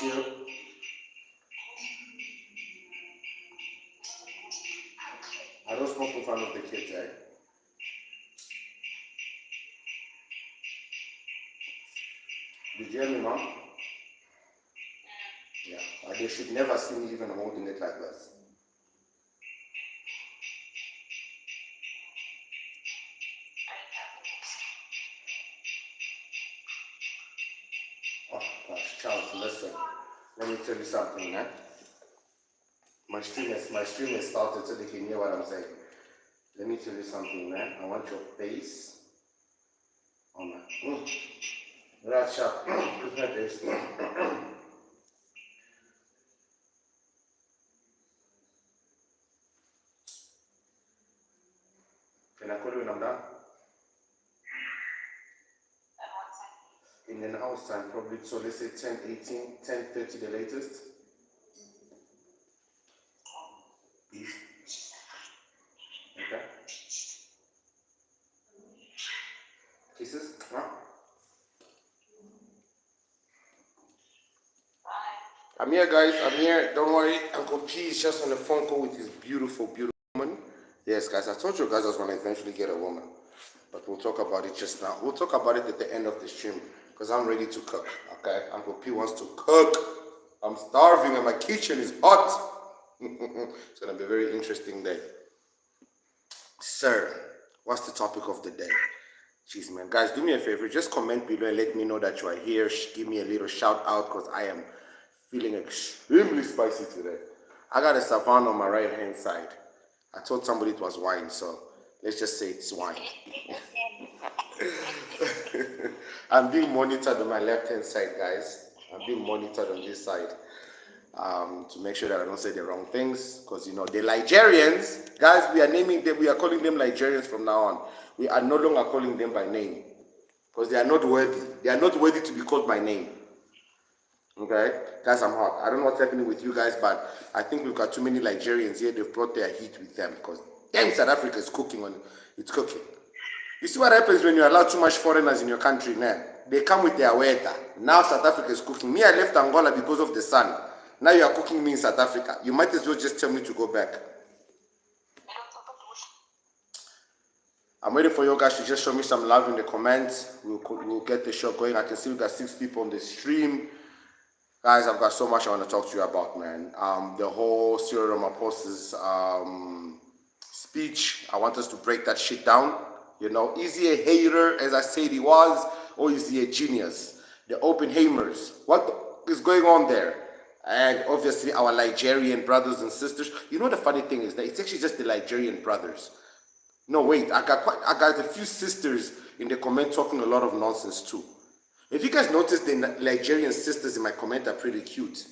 you. I don't smoke in front of the kids, eh? Did you hear me, Mom? Yeah. They should never see me even holding it like this. Oh gosh, Charles, listen. Let me tell you something, man. My stream has started so they can hear what I'm saying. Let me tell you something, man. I want your face on my right sharp. Look at this. Can I call you when I'm done? In an hour's time, probably, so let's say 10, 18, 10, 30 the latest. Okay. Kisses? Huh? I'm here, guys. I'm here. Don't worry. Uncle P is just on a phone call with his beautiful, beautiful woman. Yes, guys. I told you guys I was going to eventually get a woman. But we'll talk about it just now. We'll talk about it at the end of the stream because I'm ready to cook. Okay? Uncle P wants to cook. I'm starving and my kitchen is hot. It's going to be a very interesting day. Sir, what's the topic of the day? Jeez, man. Guys, do me a favor. Just comment below and let me know that you are here. Give me a little shout out because I am feeling extremely spicy today. I got a savan on my right hand side. I told somebody it was wine, so let's just say it's wine. I'm being monitored on my left hand side, guys. I'm being monitored on this side to make sure that I don't say the wrong things, because you know the Liegerians, guys, we are naming them, we are calling them Liegerians from now on. We are no longer calling them by name because they are not worthy. They are not worthy to be called by name. Okay, guys, I'm hot. I don't know what's happening with you guys, but I think we've got too many Liegerians here. They've brought their heat with them because damn, South Africa is cooking on. It's cooking. You see what happens when you allow too much foreigners in your country, man? They come with their weather. Now South Africa is cooking. Me, I left Angola because of the sun. Now you are cooking me in South Africa. You might as well just tell me to go back. I'm waiting for you guys to just show me some love in the comments. We'll get the show going. I can see we got 6 people on the stream. Guys, I've got so much I want to talk to you about, man. The whole Cyril Ramaphosa's speech, I want us to break that shit down. You know, is he a hater, as I said he was, or is he a genius? The Oppenheimers, what is going on there? And obviously our Ligerian brothers and sisters. You know the funny thing is that it's actually just the Ligerian brothers. No, wait, I got a few sisters in the comment talking a lot of nonsense too. If you guys notice, the Ligerian sisters in my comment are pretty cute.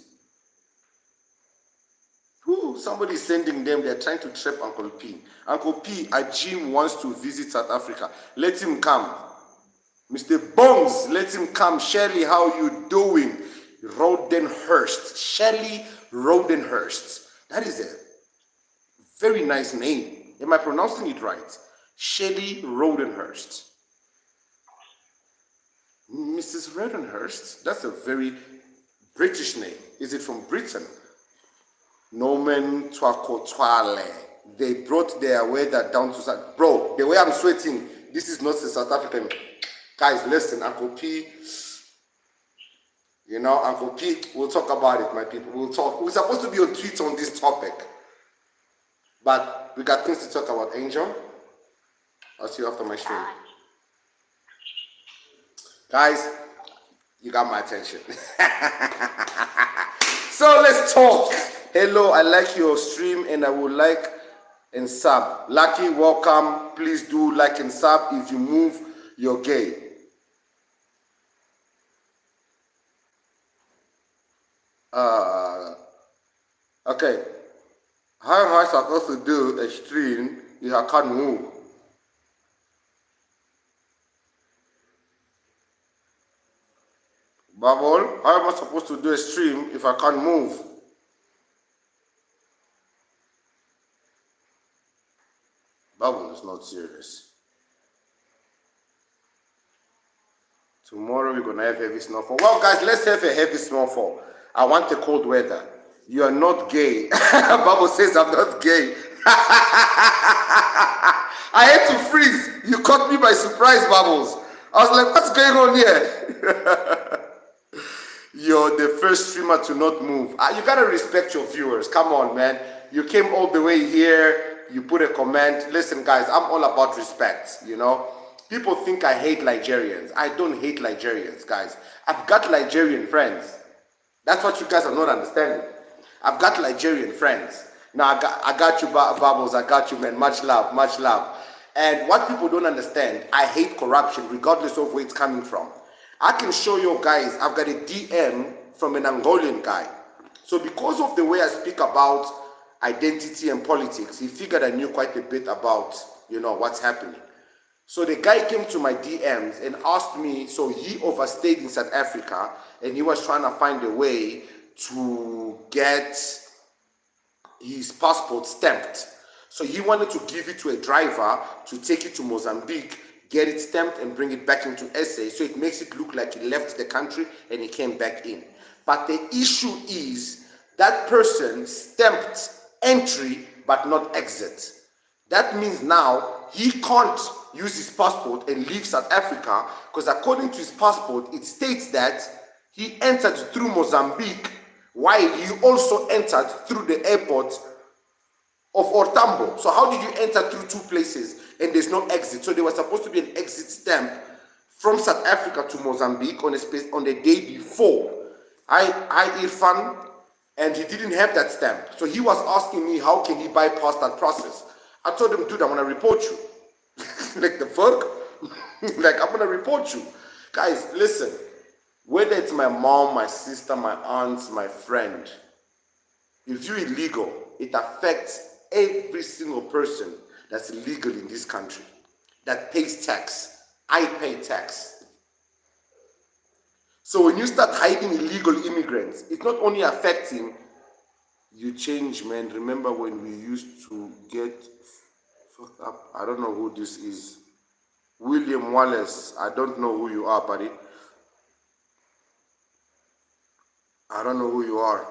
Somebody's sending them, they're trying to trap Uncle P. Uncle P, Ajim wants to visit South Africa. Let him come. Mr. Bones, let him come. Shirley, how you doing? Rodenhurst. Shirley Rodenhurst. That is a very nice name. Am I pronouncing it right? Shirley Rodenhurst. Mrs. Rodenhurst, that's a very British name. Is it from Britain? Nomen Twakotwale. They brought their weather down to South. Bro, the way I'm sweating, this is not a South African. Guys, listen, Uncle P. You know, Uncle P, we'll talk about it, my people. We'll talk. We're supposed to be on tweets on this topic. But we got things to talk about. Angel, I'll see you after my stream. Guys, you got my attention. So let's talk. Hello, I like your stream and I would like and sub. Lucky, welcome. Please do like and sub. If you move, you're gay. Okay. How am I supposed to do a stream if I can't move? Bubble, how am I supposed to do a stream if I can't move? Bubble is not serious. Tomorrow we're gonna have heavy snowfall. Well, guys, let's have a heavy snowfall. I want the cold weather. You are not gay. Bible says I'm not gay. I had to freeze. You caught me by surprise, Bubbles. I was like, what's going on here? You're the first streamer to not move. You gotta respect your viewers. Come on, man. You came all the way here. You put a comment. Listen, guys, I'm all about respect, you know. People think I hate Liegerians. I don't hate Liegerians, guys. I've got Ligerian friends. That's what you guys are not understanding. I've got Ligerian friends. Now, I got you, Bubbles. I got you, man. Much love, much love. And what people don't understand, I hate corruption, regardless of where it's coming from. I can show you guys, I've got a DM from an Angolan guy. So because of the way I speak about identity and politics, he figured I knew quite a bit about, you know, what's happening. So the guy came to my DMs and asked me, so he overstayed in South Africa and he was trying to find a way to get his passport stamped. So he wanted to give it to a driver to take it to Mozambique, get it stamped and bring it back into SA, so it makes it look like he left the country and he came back in. But the issue is that person stamped entry but not exit. That means now he can't use his passport and leave South Africa, because according to his passport, it states that he entered through Mozambique while he also entered through the airport of Ortambo. So how did you enter through two places and there's no exit? So there was supposed to be an exit stamp from South Africa to Mozambique on the day before. I Irfan, and he didn't have that stamp. So he was asking me, how can he bypass that process? I told him, dude, I'm gonna report you. Like the fuck? Like, I'm gonna report you. Guys, listen, whether it's my mom, my sister, my aunts, my friend, if you're illegal, it affects every single person that's legal in this country, that pays tax. I pay tax. So when you start hiding illegal immigrants, it's not only affecting you. Change, man. Remember when we used to get fucked up? I don't know who this is. William Wallace. I don't know who you are, buddy. I don't know who you are.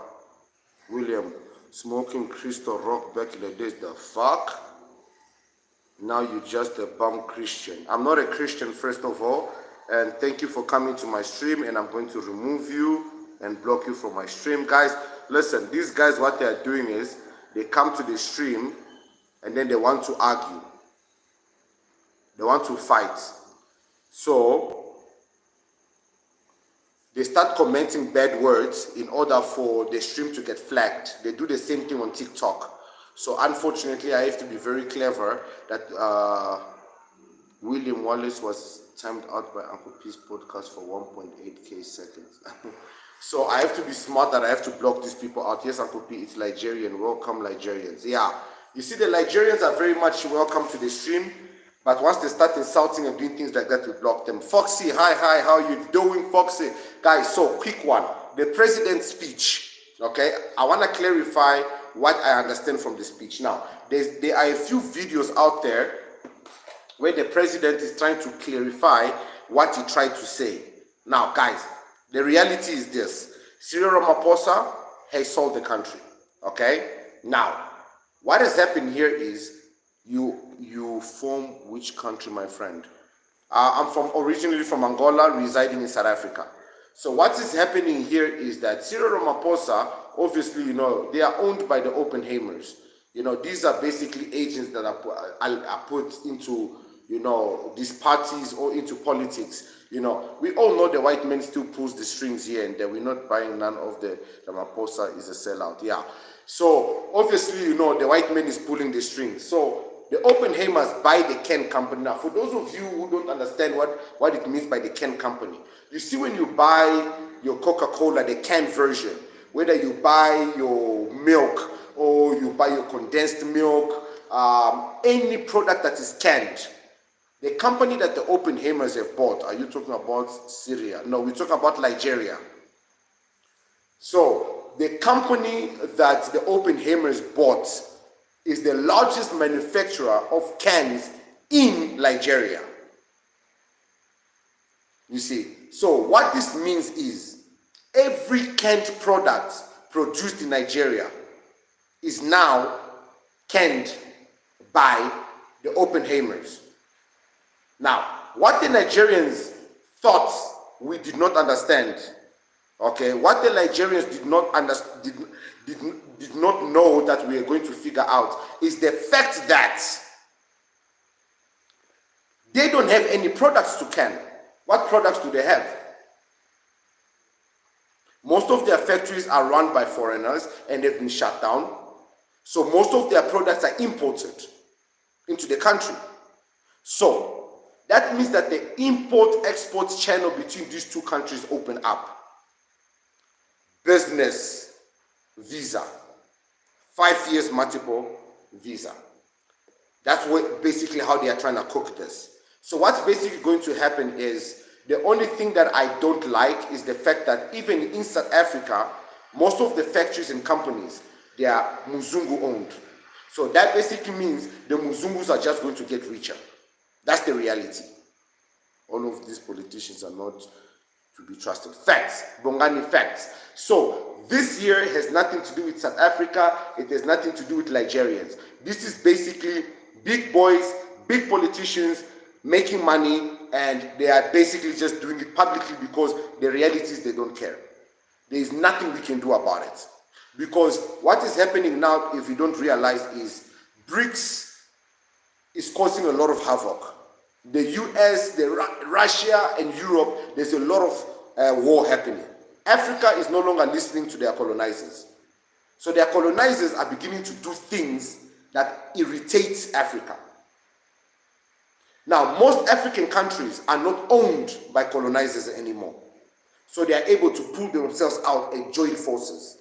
William. Smoking crystal rock back in the days. The fuck? Now you're just a bum Christian. I'm not a Christian, first of all. And thank you for coming to my stream. And I'm going to remove you and block you from my stream. Guys, listen. These guys, what they are doing is they come to the stream and then they want to argue. They want to fight. So they start commenting bad words in order for the stream to get flagged. They do the same thing on TikTok. So unfortunately, I have to be very clever that William Wallace was timed out by Uncle P's podcast for 1.8k seconds. So I have to be smart that I have to block these people out. Yes, Uncle P, it's Ligerian. Welcome, Ligerians. Yeah, you see, the Ligerians are very much welcome to the stream. But once they start insulting and doing things like that, we block them. Foxy, hi, how you doing, Foxy? Guys, so quick one. The president's speech, okay? I want to clarify what I understand from the speech. Now, there are a few videos out there where the president is trying to clarify what he tried to say. Now, guys, the reality is this. Cyril Ramaphosa has sold the country, okay? Now, what has happened here is you form which country, my friend? I'm originally from Angola, residing in South Africa. So what is happening here is that Cyril Ramaphosa, obviously, you know, they are owned by the Oppenheimers. You know, these are basically agents that are put into, you know, these parties or into politics. You know, we all know the white man still pulls the strings here and there. We're not buying none of the Ramaphosa is a sellout. Yeah. So obviously, you know, the white man is pulling the strings. So the Oppenheimers buy the Ken company. Now, for those of you who don't understand what it means by the Ken company, you see when you buy your Coca-Cola, the canned version, whether you buy your milk or you buy your condensed milk, any product that is canned, the company that the Oppenheimers have bought, are you talking about Syria? No, we're talking about Nigeria. So the company that the Oppenheimers bought is the largest manufacturer of cans in Nigeria. You see, so what this means is Every canned product produced in Nigeria is now canned by the Oppenheimers. Now, what the Nigerians thought we did not understand, okay, what the Nigerians did not did not know that we are going to figure out is the fact that they don't have any products to can. What products do they have? Most of their factories are run by foreigners and they've been shut down. So most of their products are imported into the country. So that means that the import-export channel between these two countries open up. Business visa, 5 years multiple visa. That's basically how they are trying to cook this. So what's basically going to happen is, the only thing that I don't like is the fact that even in South Africa, most of the factories and companies, they are Muzungu owned. So that basically means the Muzungus are just going to get richer. That's the reality. All of these politicians are not to be trusted. Facts, Bongani facts. So this year has nothing to do with South Africa. It has nothing to do with Liegerians. This is basically big boys, big politicians making money, and they are basically just doing it publicly because the reality is they don't care. There is nothing we can do about it. Because what is happening now, if you don't realize, is BRICS is causing a lot of havoc. The US, Russia, and Europe, there's a lot of war happening. Africa is no longer listening to their colonizers. So their colonizers are beginning to do things that irritates Africa. Now, most African countries are not owned by colonizers anymore. So they are able to pull themselves out and join forces.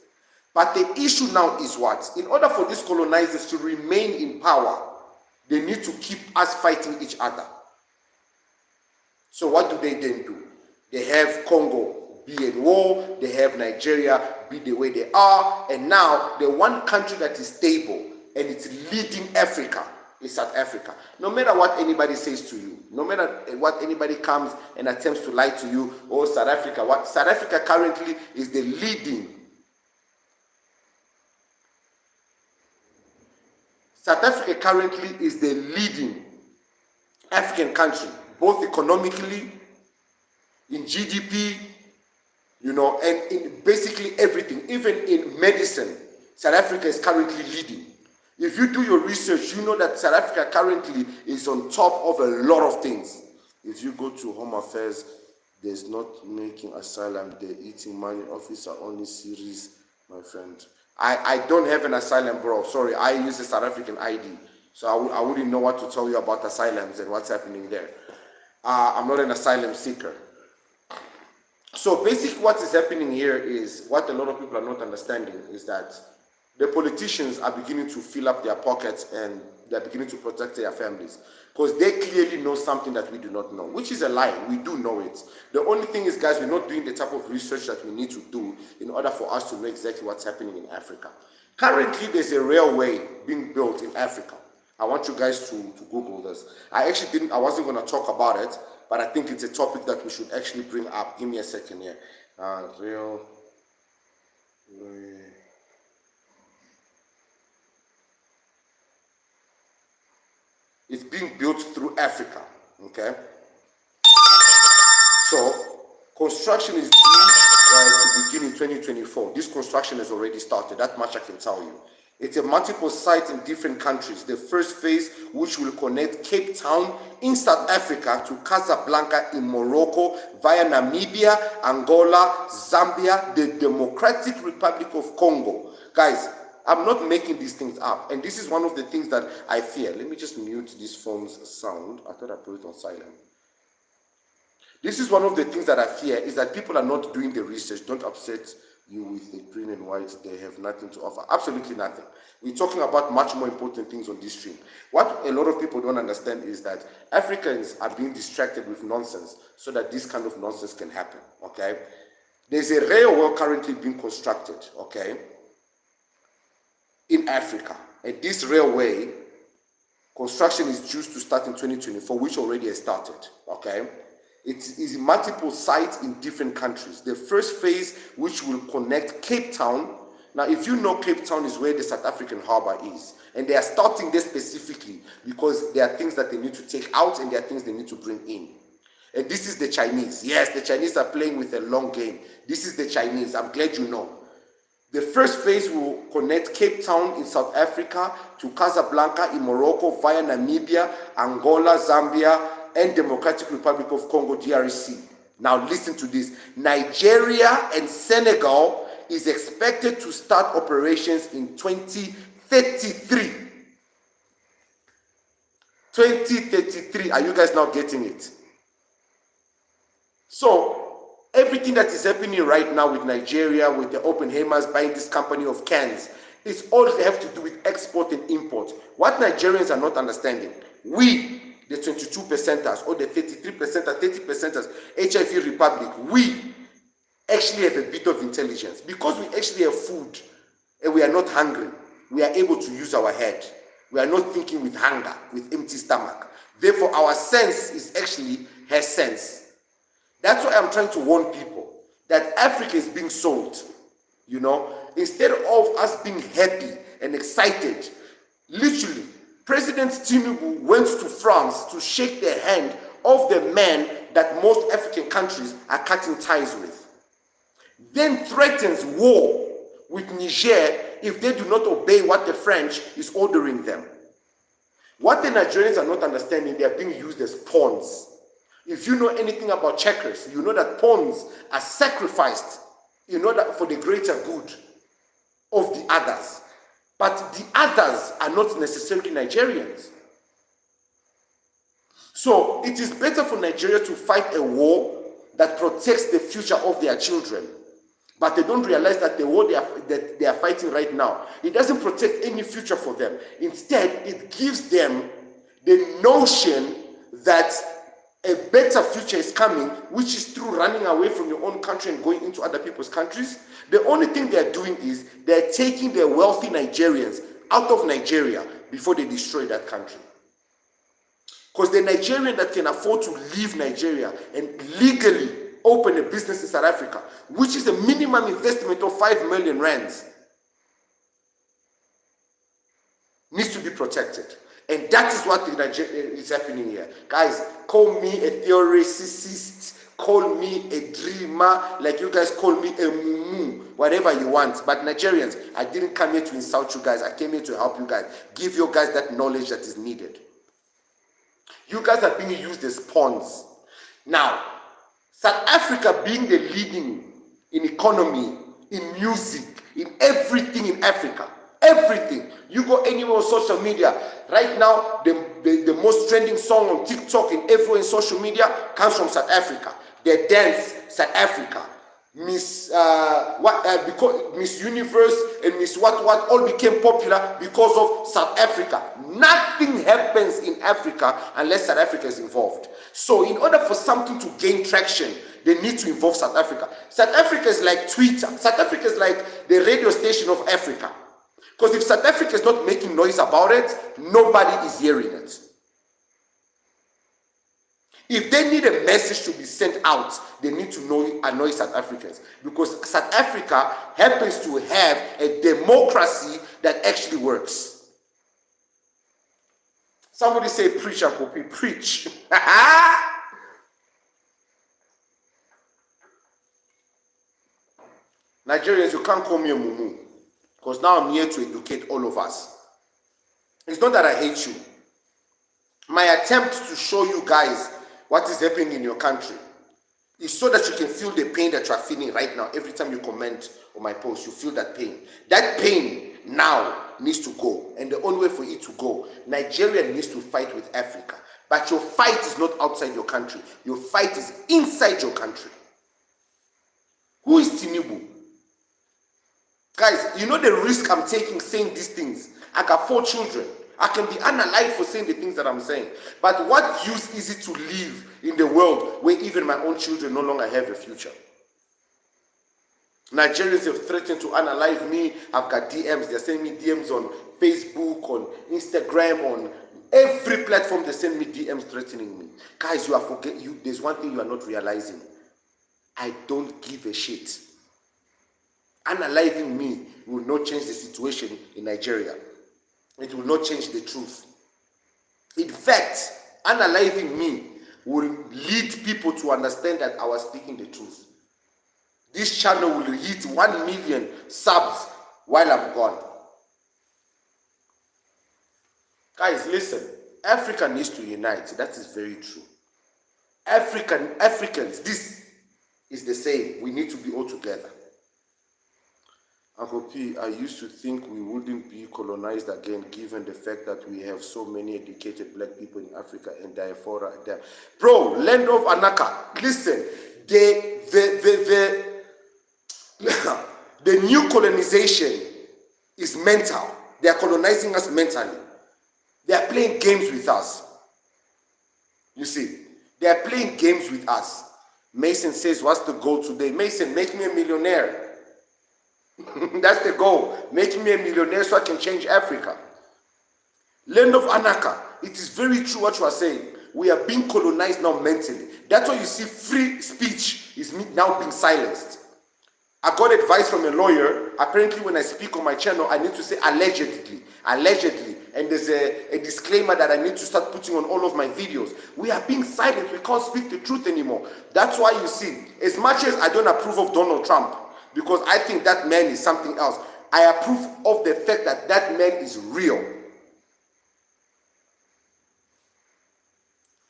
But the issue now is what? In order for these colonizers to remain in power, they need to keep us fighting each other. So what do they then do? They have Congo be in war, they have Nigeria be the way they are, and now the one country that is stable and it's leading Africa is South Africa. No matter what anybody says to you, no matter what anybody comes and attempts to lie to you, or South Africa, what South Africa currently is the leading. South Africa currently is the leading African country, both economically, in GDP, you know, and in basically everything. Even in medicine, South Africa is currently leading. If you do your research, you know that South Africa currently is on top of a lot of things. If you go to Home Affairs, there's not making asylum, they're eating money, officer only series, my friend. I don't have an asylum, bro. Sorry, I use a South African ID. So I wouldn't know what to tell you about asylums and what's happening there. I'm not an asylum seeker. So basically what is happening here is, what a lot of people are not understanding is that the politicians are beginning to fill up their pockets and they're beginning to protect their families. Because they clearly know something that we do not know, which is a lie. We do know it. The only thing is, guys, we're not doing the type of research that we need to do in order for us to know exactly what's happening in Africa. Currently, there's a railway being built in Africa. I want you guys to Google this. I wasn't going to talk about it, but I think it's a topic that we should actually bring up. Give me a second here. Railway. It's being built through Africa, okay? So, construction is due to begin in 2024. This construction has already started, that much I can tell you. It's a multiple site in different countries. The first phase, which will connect Cape Town in South Africa to Casablanca in Morocco via Namibia, Angola, Zambia, the Democratic Republic of Congo. Guys, I'm not making these things up, and this is one of the things that I fear. Let me just mute this phone's sound. I thought I put it on silent. This is one of the things that I fear, is that people are not doing the research. Don't upset you with the green and white. They have nothing to offer. Absolutely nothing. We're talking about much more important things on this stream. What a lot of people don't understand is that Africans are being distracted with nonsense so that this kind of nonsense can happen, okay? There's a railway currently being constructed, okay, in Africa. And this railway construction is due to start in 2024, which already has started, okay? It is multiple sites in different countries. The first phase, which will connect Cape Town. Now, if you know, Cape Town is where the South African harbor is. And they are starting there specifically because there are things that they need to take out and there are things they need to bring in. And this is the Chinese. Yes, the Chinese are playing with a long game. This is the Chinese. I'm glad you know. The first phase will connect Cape Town in South Africa to Casablanca in Morocco via Namibia, Angola, Zambia, and Democratic Republic of Congo, DRC. Now listen to this. Nigeria and Senegal is expected to start operations in 2033. 2033. Are you guys now getting it? So, everything that is happening right now with Nigeria, with the Oppenheimers buying this company of cans, it's all they have to do with export and import. What Nigerians are not understanding, we, the 22%ers or the 33%ers, 30%ers, HIV Republic, we actually have a bit of intelligence. Because we actually have food and we are not hungry, we are able to use our head. We are not thinking with hunger, with empty stomach. Therefore, our sense is actually has sense. That's why I'm trying to warn people that Africa is being sold. You know, instead of us being happy and excited, literally, President Tinubu went to France to shake the hand of the man that most African countries are cutting ties with. Then threatens war with Niger if they do not obey what the French is ordering them. What the Nigerians are not understanding, they are being used as pawns. If you know anything about checkers, you know that pawns are sacrificed in order for the greater good of the others. But the others are not necessarily Nigerians. So it is better for Nigeria to fight a war that protects the future of their children. But they don't realize that the war that they are fighting right now, it doesn't protect any future for them. Instead, it gives them the notion that a better future is coming, which is through running away from your own country and going into other people's countries. The only thing they're doing is they're taking their wealthy Nigerians out of Nigeria before they destroy that country. Because the Nigerian that can afford to leave Nigeria and legally open a business in South Africa, which is a minimum investment of 5 million rands, needs to be protected. And that is what is happening here. Guys, call me a theoricist, call me a dreamer, like you guys call me a mumu, whatever you want. But Nigerians, I didn't come here to insult you guys. I came here to help you guys. Give you guys that knowledge that is needed. You guys are being used as pawns. Now, South Africa being the leading in economy, in music, in everything in Africa, everything. You go anywhere on social media, right now, the most trending song on TikTok and everywhere in social media comes from South Africa. The dance, South Africa. Because Miss Universe and Miss what all became popular because of South Africa. Nothing happens in Africa unless South Africa is involved. So in order for something to gain traction, they need to involve South Africa. South Africa is like Twitter. South Africa is like the radio station of Africa. Because if South Africa is not making noise about it, nobody is hearing it. If they need a message to be sent out, they need to annoy South Africans. Because South Africa happens to have a democracy that actually works. Somebody say preach, Uncle P. Preach. Nigerians, you can't call me a mumu. Because now I'm here to educate all of us. It's not that I hate you. My attempt to show you guys what is happening in your country is so that you can feel the pain that you are feeling right now. Every time you comment on my post, you feel that pain. That pain now needs to go. And the only way for it to go, Nigeria needs to fight with Africa. But your fight is not outside your country. Your fight is inside your country. Who is Tinubu? Guys, you know the risk I'm taking saying these things. I got 4 children. I can be unalive for saying the things that I'm saying. But what use is it to live in the world where even my own children no longer have a future? Nigerians have threatened to unalive me. I've got DMs. They're sending me DMs on Facebook, on Instagram, on Every platform they send me DMs threatening me. Guys, there's one thing you are not realizing. I don't give a shit. Unaliving me will not change the situation in Nigeria. It will not change the truth. In fact, unaliving me will lead people to understand that I was speaking the truth. This channel will hit 1 million subs while I'm gone. Guys, listen. Africa needs to unite. That is very true. Africans, this is the same. We need to be all together. Uncle P, I used to think we wouldn't be colonized again, given the fact that we have so many educated black people in Africa and diaspora there. Bro, land of Anaka, listen, the new colonization is mental. They are colonizing us mentally. They are playing games with us. You see, they are playing games with us. Mason says, what's the goal today? Mason, make me a millionaire. That's the goal. Make me a millionaire so I can change Africa. Land of Anaka. It is very true what you are saying. We are being colonized now mentally. That's why you see free speech is now being silenced. I got advice from a lawyer. Apparently when I speak on my channel, I need to say allegedly. Allegedly. And there's a disclaimer that I need to start putting on all of my videos. We are being silent. We can't speak the truth anymore. That's why you see, as much as I don't approve of Donald Trump, because I think that man is something else, I approve of the fact that that man is real.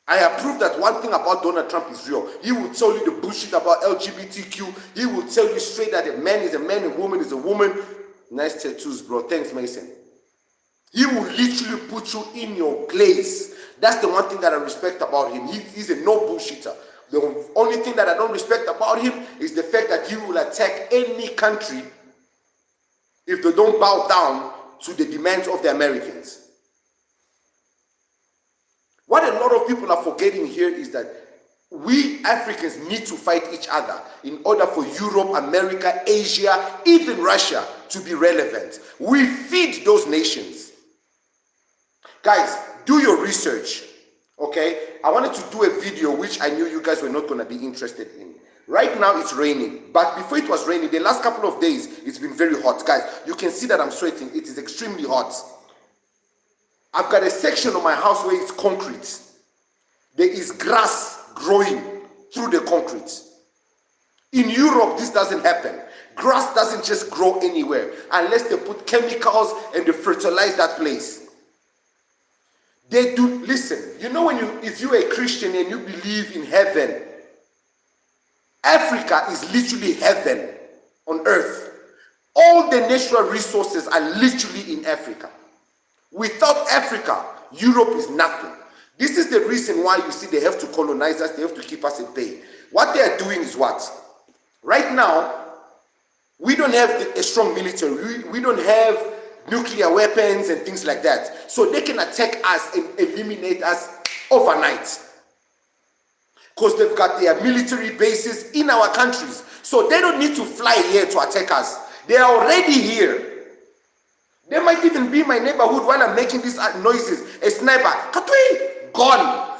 I approve that one thing about Donald Trump is real. He will tell you the bullshit about LGBTQ. He will tell you straight that a man is a man, a woman is a woman. Nice tattoos, bro. Thanks, Mason. He will literally put you in your place. That's the one thing that I respect about him. He's a no bullshitter. The only thing that I don't respect about him is the fact that he will attack any country if they don't bow down to the demands of the Americans. What a lot of people are forgetting here is that we Africans need to fight each other in order for Europe, America, Asia, even Russia to be relevant. We feed those nations. Guys, do your research. Okay, I wanted to do a video which I knew you guys were not going to be interested in. Right now it's raining, but before it was raining, the last couple of days, it's been very hot. Guys, you can see that I'm sweating. It is extremely hot. I've got a section of my house where it's concrete. There is grass growing through the concrete. In Europe, this doesn't happen. Grass doesn't just grow anywhere unless they put chemicals and they fertilize that place. They do, listen, you know if you're a Christian and you believe in heaven, Africa is literally heaven on earth. All the natural resources are literally in Africa. Without Africa, Europe is nothing. This is the reason why you see they have to colonize us, they have to keep us at bay. What they are doing is what? Right now, we don't have a strong military. We don't have nuclear weapons and things like that. So they can attack us and eliminate us overnight. Because they've got their military bases in our countries. So they don't need to fly here to attack us. They are already here. They might even be in my neighborhood while I'm making these noises. A sniper. Katui! Gone.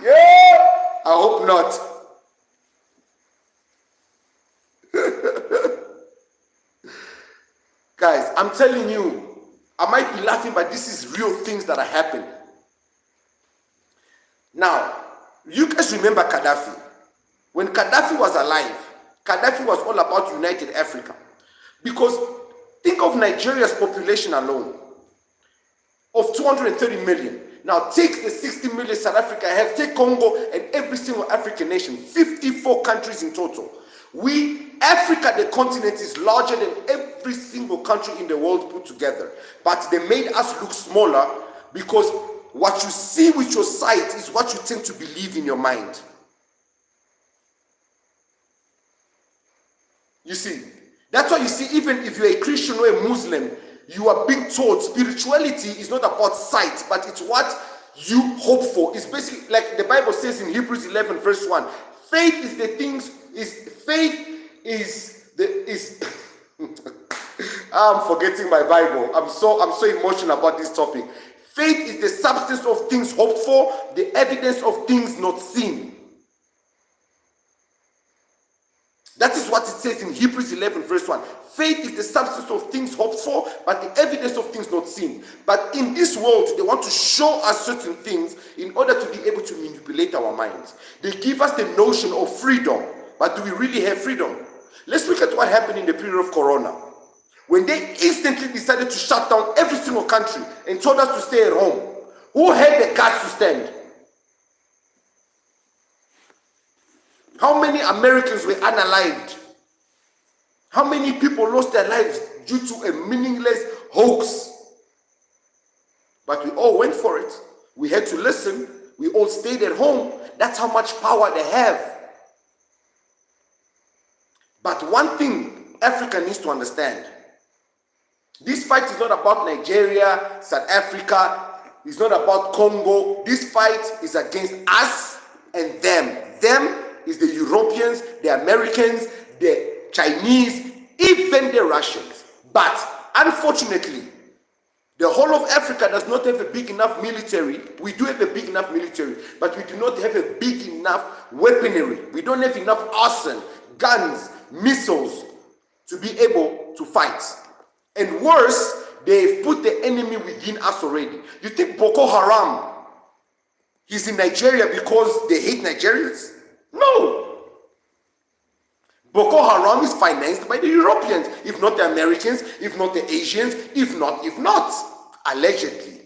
Yeah! I hope not. Guys, I'm telling you, I might be laughing, but this is real things that are happening. Now, you guys remember Gaddafi. When Gaddafi was alive, Gaddafi was all about united Africa. Because think of Nigeria's population alone of 230 million. Now take the 60 million South Africa have, take Congo and every single African nation, 54 countries in total. Africa, the continent, is larger than every single country in the world put together. But they made us look smaller because what you see with your sight is what you tend to believe in your mind. You see, that's why you see, even if you're a Christian or a Muslim, you are being told spirituality is not about sight, but it's what you hope for. It's basically like the Bible says in Hebrews 11 verse 1. Faith is the things, I'm forgetting my Bible. I'm so emotional about this topic. Faith is the substance of things hoped for, the evidence of things not seen. That is what it says in Hebrews 11 verse 1. Faith is the substance of things hoped for, but the evidence of things not seen. But in this world, they want to show us certain things in order to be able to manipulate our minds. They give us the notion of freedom, but do we really have freedom? Let's look at what happened in the period of Corona. When they instantly decided to shut down every single country and told us to stay at home, who had the guts to stand? How many Americans were unalived? How many people lost their lives due to a meaningless hoax? But we all went for it. We had to listen. We all stayed at home. That's how much power they have. But one thing Africa needs to understand. This fight is not about Nigeria, South Africa. It's not about Congo. This fight is against us and them. Them is the Europeans, the Americans, the Chinese, even the Russians. But unfortunately, the whole of Africa does not have a big enough military. We do have a big enough military, but we do not have a big enough weaponry. We don't have enough arson, guns, missiles to be able to fight. And worse, they've put the enemy within us already. You think Boko Haram is in Nigeria because they hate Nigerians? No. Boko Haram is financed by the Europeans, if not the Americans, if not the Asians, if not, allegedly.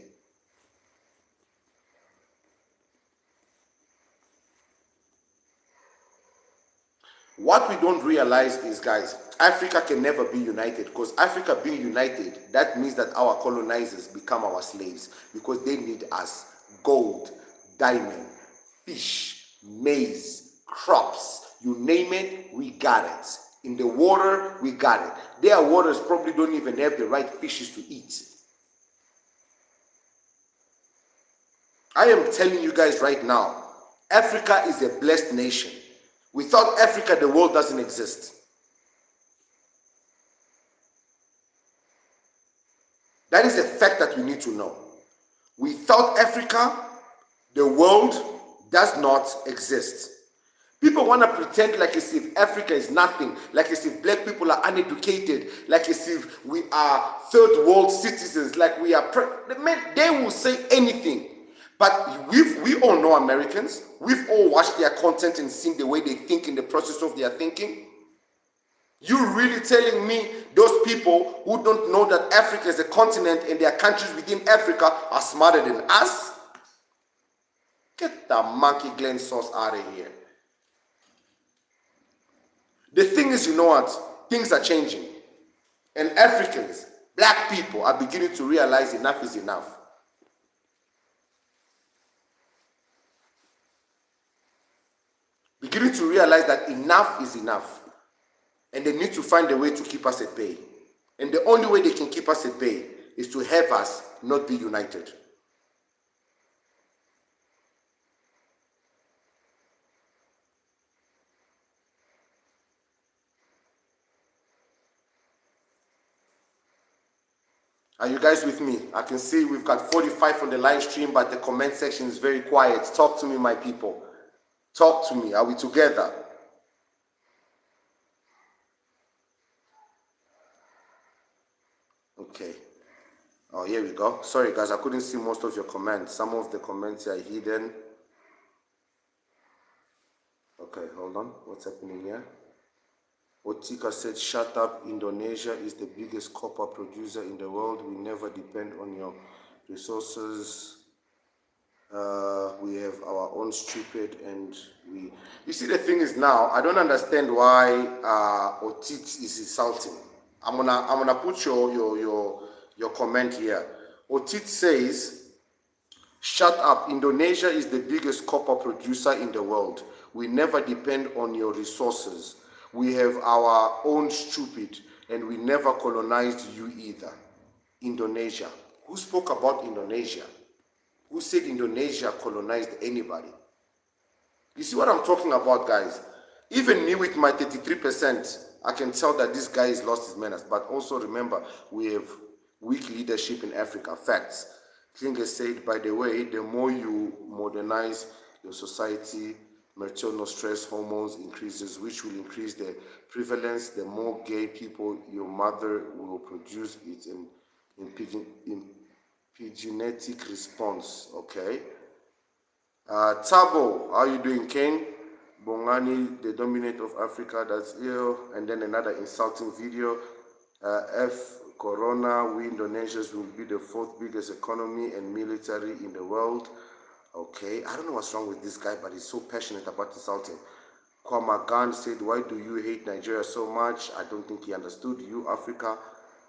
What we don't realize is, guys, Africa can never be united, because Africa being united, that means that our colonizers become our slaves, because they need us. Gold, diamond, fish, maize, crops, you name it, we got it. In the water, we got it. Their waters probably don't even have the right fishes to eat. I am telling you guys right now, Africa is a blessed nation. Without Africa, the world doesn't exist. That is a fact that we need to know. Without Africa, the world does not exist. People want to pretend like as if Africa is nothing, like as if black people are uneducated, like as if we are third world citizens, like we are... They will say anything. But we all know Americans. We've all watched their content and seen the way they think in the process of their thinking. You really telling me those people who don't know that Africa is a continent and there are countries within Africa are smarter than us? Get the monkey Glen sauce out of here. The thing is, you know what? Things are changing. And Africans, black people, are beginning to realize enough is enough. Beginning to realize that enough is enough. And they need to find a way to keep us at bay. And the only way they can keep us at bay is to have us not be united. Are you guys with me? I can see we've got 45 on the live stream, but the comment section is very quiet. Talk to me, my people. Talk to me. Are we together? Okay. Oh, here we go. Sorry, guys. I couldn't see most of your comments. Some of the comments are hidden. Okay, hold on. What's happening here? Otika said, shut up. Indonesia is the biggest copper producer in the world. We never depend on your resources. We have our own stupid and we... You see, the thing is now, I don't understand why Otit is insulting. I'm gonna put your comment here. Otit says, shut up. Indonesia is the biggest copper producer in the world. We never depend on your resources. We have our own stupid and we never colonized you either. Indonesia. Who spoke about Indonesia? Who said Indonesia colonized anybody? You see what I'm talking about, guys? Even me with my 33%, I can tell that this guy has lost his manners. But also remember, we have weak leadership in Africa. Facts. King has said, by the way, the more you modernize your society, maternal stress hormones increases, which will increase the prevalence. The more gay people your mother will produce, it's an epigenetic response. Okay. Tabo, how you doing, Ken? Bongani, the dominant of Africa, that's ill. And then another insulting video. Corona, we Indonesians will be the fourth biggest economy and military in the world. Okay, I don't know what's wrong with this guy, but he's so passionate about insulting. Kwamagan said, why do you hate Nigeria so much? I don't think he understood. You, Africa,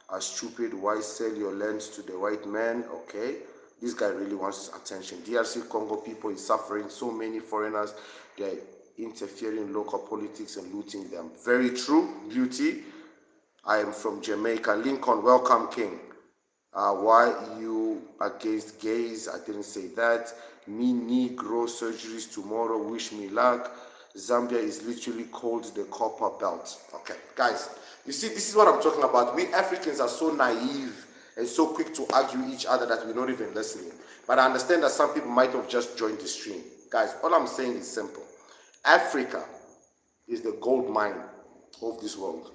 are stupid. Why sell your lands to the white man? Okay, this guy really wants attention. DRC Congo people is suffering. So many foreigners, they're interfering in local politics and looting them. Very true, Beauty. I am from Jamaica. Lincoln, welcome, King. Why you against gays? I didn't say that. Me Negro surgeries tomorrow. Wish me luck. Zambia is literally called the copper belt. Okay, guys, you see, this is what I'm talking about. We Africans are so naive and so quick to argue each other that we're not even listening. But I understand that some people might have just joined the stream. Guys, all I'm saying is simple. Africa is the gold mine of this world.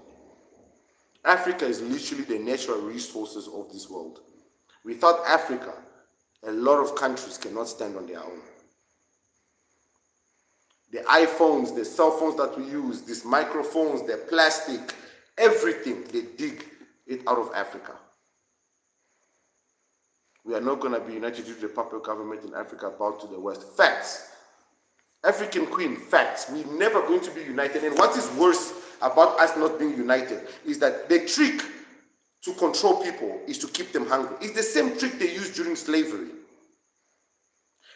Africa is literally the natural resources of this world. Without Africa, a lot of countries cannot stand on their own. The iPhones, the cell phones that we use, these microphones, the plastic, everything, they dig it out of Africa. We are not going to be united due to the puppet government in Africa bow to the West. Facts. African queen, facts. We're never going to be united. And what is worse about us not being united is that the trick to control people is to keep them hungry. It's the same trick they used during slavery.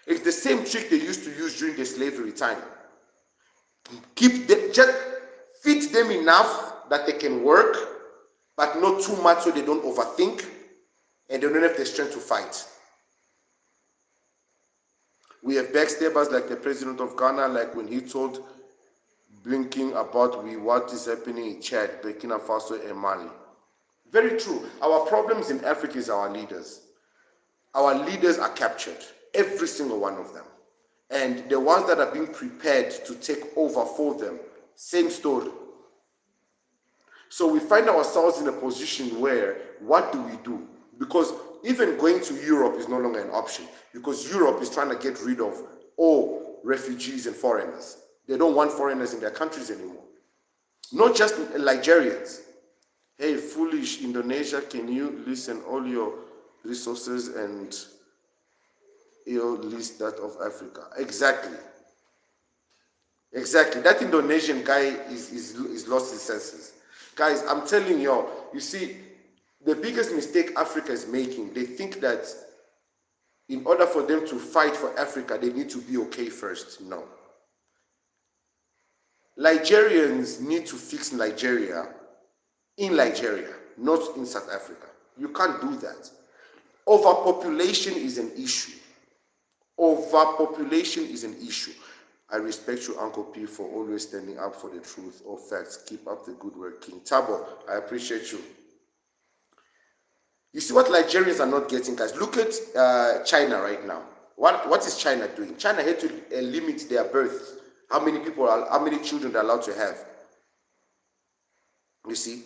It's the same trick they used to use during the slavery time. Keep them, just feed them enough that they can work, but not too much so they don't overthink and they don't have the strength to fight. We have backstabbers like the president of Ghana, like when he told Blinken about what is happening in Chad, Burkina Faso, and Mali. Very true. Our problems in Africa is our leaders. Our leaders are captured, every single one of them. And the ones that are being prepared to take over for them, same story. So we find ourselves in a position where, what do we do? Because even going to Europe is no longer an option, because Europe is trying to get rid of all refugees and foreigners. They don't want foreigners in their countries anymore. Not just Liegerians. Hey, foolish Indonesia, can you listen all your resources and list that of Africa? Exactly. Exactly. That Indonesian guy is lost his senses. Guys, I'm telling y'all, you see, the biggest mistake Africa is making, they think that in order for them to fight for Africa, they need to be okay first. No. Ligerians need to fix Nigeria in Nigeria, not in South Africa. You can't do that. Overpopulation is an issue. Overpopulation is an issue. I respect you, Uncle P, for always standing up for the truth or facts. Keep up the good work, King Tabo. I appreciate you. You see what Nigerians are not getting, guys? Look at China right now. What is China doing? China had to limit their births. How many children they're allowed to have. You see?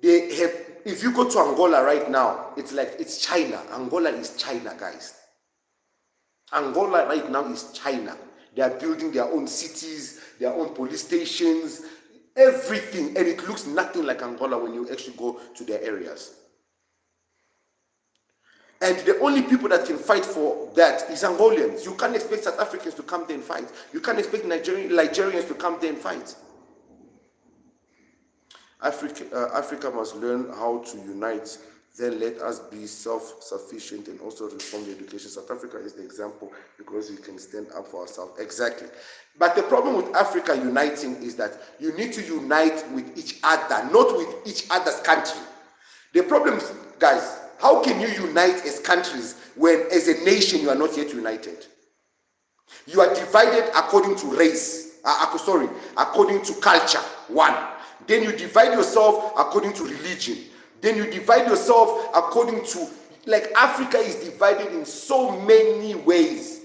They have, if you go to Angola right now, it's like it's China. Angola is China, guys. Angola right now is China. They are building their own cities, their own police stations, everything, and it looks nothing like Angola when you actually go to their areas. And the only people that can fight for that is Angolians. You can't expect South Africans to come there and fight. You can't expect Nigerians to come there and fight. Africa must learn how to unite. Then let us be self-sufficient and also reform the education. South Africa is the example because we can stand up for ourselves. Exactly. But the problem with Africa uniting is that you need to unite with each other, not with each other's country. The problem is, guys, how can you unite as countries when as a nation you are not yet united? You are divided according to race, according to culture, one. Then you divide yourself according to religion. Then you divide yourself according to, like Africa is divided in so many ways.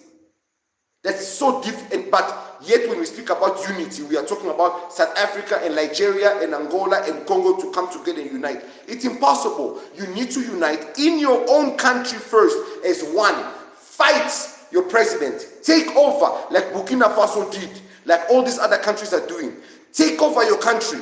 That is so different, but yet when we speak about unity, we are talking about South Africa and Nigeria and Angola and Congo to come together and unite. It's impossible. You need to unite in your own country first as one. Fight your president. Take over like Burkina Faso did, like all these other countries are doing. Take over your country.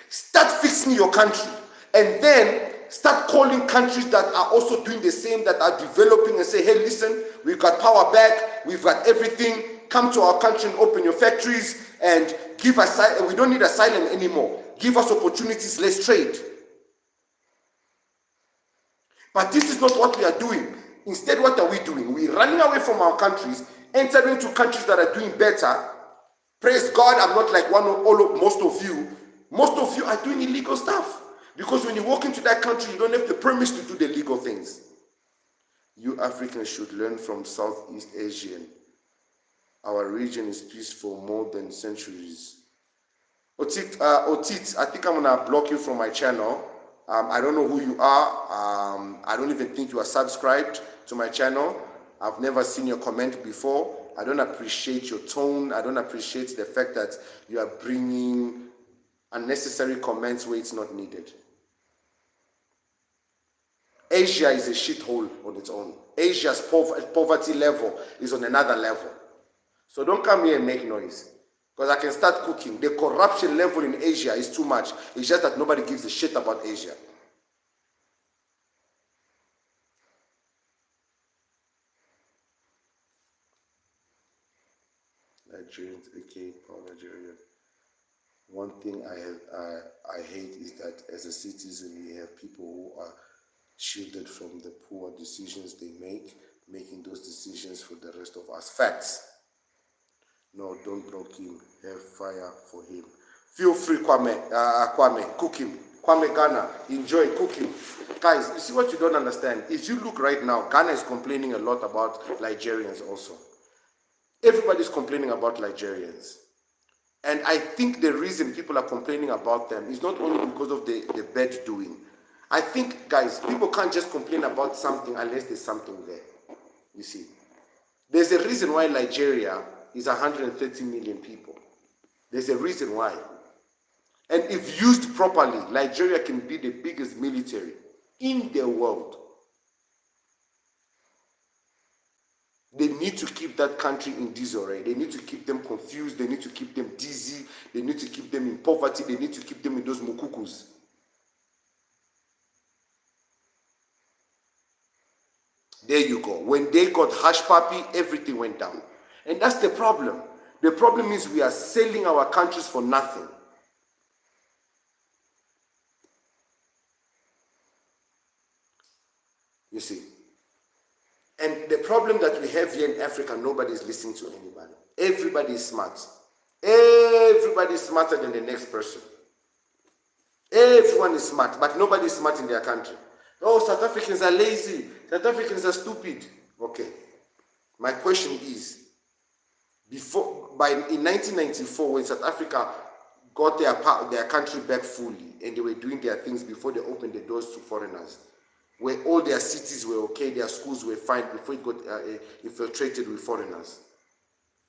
Start fixing your country. And then start calling countries that are also doing the same, that are developing, and say, hey, listen, we've got power back, we've got everything, come to our country and open your factories and give us, we don't need asylum anymore. Give us opportunities, let's trade. But this is not what we are doing. Instead, what are we doing? We're running away from our countries, entering into countries that are doing better. Praise God, I'm not like most of you. Most of you are doing illegal stuff. Because when you walk into that country, you don't have the permits to do the legal things. You Africans should learn from Southeast Asian. Our region is peaceful more than centuries. Otit, I think I'm going to block you from my channel. I don't know who you are. I don't even think you are subscribed to my channel. I've never seen your comment before. I don't appreciate your tone. I don't appreciate the fact that you are bringing unnecessary comments where it's not needed. Asia is a shithole on its own. Asia's poverty level is on another level. So don't come here and make noise. Because I can start cooking. The corruption level in Asia is too much. It's just that nobody gives a shit about Asia. Nigerians, aka Power Nigeria. One thing I hate is that as a citizen, we have people who are shielded from the poor decisions they make, making those decisions for the rest of us. Facts. No, don't block him. Have fire for him. Feel free, Kwame, cook him. Kwame Ghana, enjoy, cook him. Guys, you see what you don't understand? If you look right now, Ghana is complaining a lot about Liegerians also. Everybody's complaining about Liegerians. And I think the reason people are complaining about them is not only because of the bad doing. I think, guys, people can't just complain about something unless there's something there. You see, there's a reason why Nigeria is 130 million people. There's a reason why. And if used properly, Nigeria can be the biggest military in the world. They need to keep that country in disarray. They need to keep them confused. They need to keep them dizzy. They need to keep them in poverty. They need to keep them in those mukukus. There you go. When they got hush puppy, everything went down. And that's the problem. The problem is we are selling our countries for nothing. You see. And the problem that we have here in Africa, nobody is listening to anybody. Everybody is smart. Everybody is smarter than the next person. Everyone is smart, but nobody is smart in their country. Oh, South Africans are lazy. South Africans are stupid. Okay. My question is, in 1994, when South Africa got their country back fully, and they were doing their things before they opened the doors to foreigners, where all their cities were okay, their schools were fine before it got infiltrated with foreigners.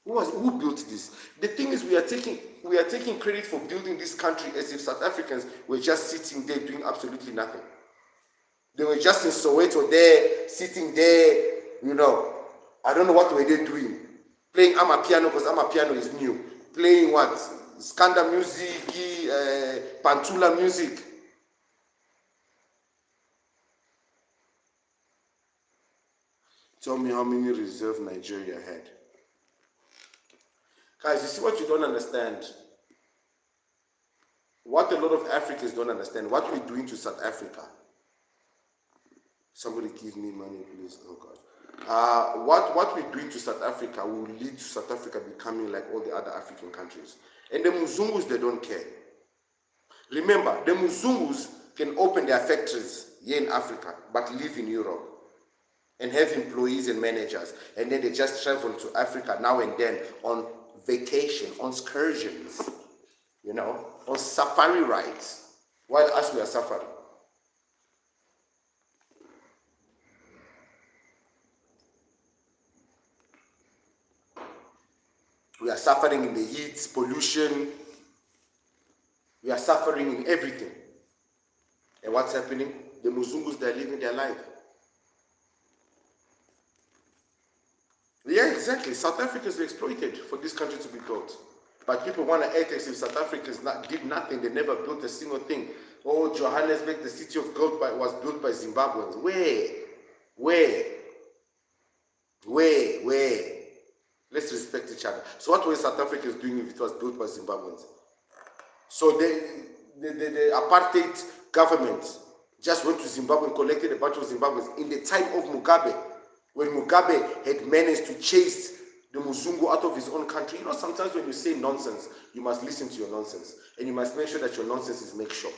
Who built this? The thing is, we are taking credit for building this country as if South Africans were just sitting there doing absolutely nothing. They were just in Soweto there, sitting there, you know. I don't know what were they doing. Playing Amapiano, because Amapiano is new. Playing what? Skanda music, Pantula music. Tell me how many reserve Nigeria had. Guys, you see what you don't understand? What a lot of Africans don't understand, what we're doing to South Africa. Somebody give me money, please. Oh God. What we're doing to South Africa will lead to South Africa becoming like all the other African countries. And the Muzungus, they don't care. Remember, the Muzungus can open their factories here in Africa, but live in Europe and have employees and managers. And then they just travel to Africa now and then on vacation, on excursions, you know, on safari rides, while us, we are suffering. We are suffering in the heat, pollution. We are suffering in everything. And what's happening? The Muzungus, they're living their life. Yeah, exactly. South Africa is exploited for this country to be built. But people want to act as if South Africa did nothing. They never built a single thing. Oh, Johannesburg, the city of gold, was built by Zimbabweans. Where? Let's respect each other. So what was South Africa doing if it was built by Zimbabweans? So the apartheid government just went to Zimbabwe and collected a bunch of Zimbabweans in the time of Mugabe, when Mugabe had managed to chase the Muzungu out of his own country. You know, sometimes when you say nonsense, you must listen to your nonsense, and you must make sure that your nonsense is make sure.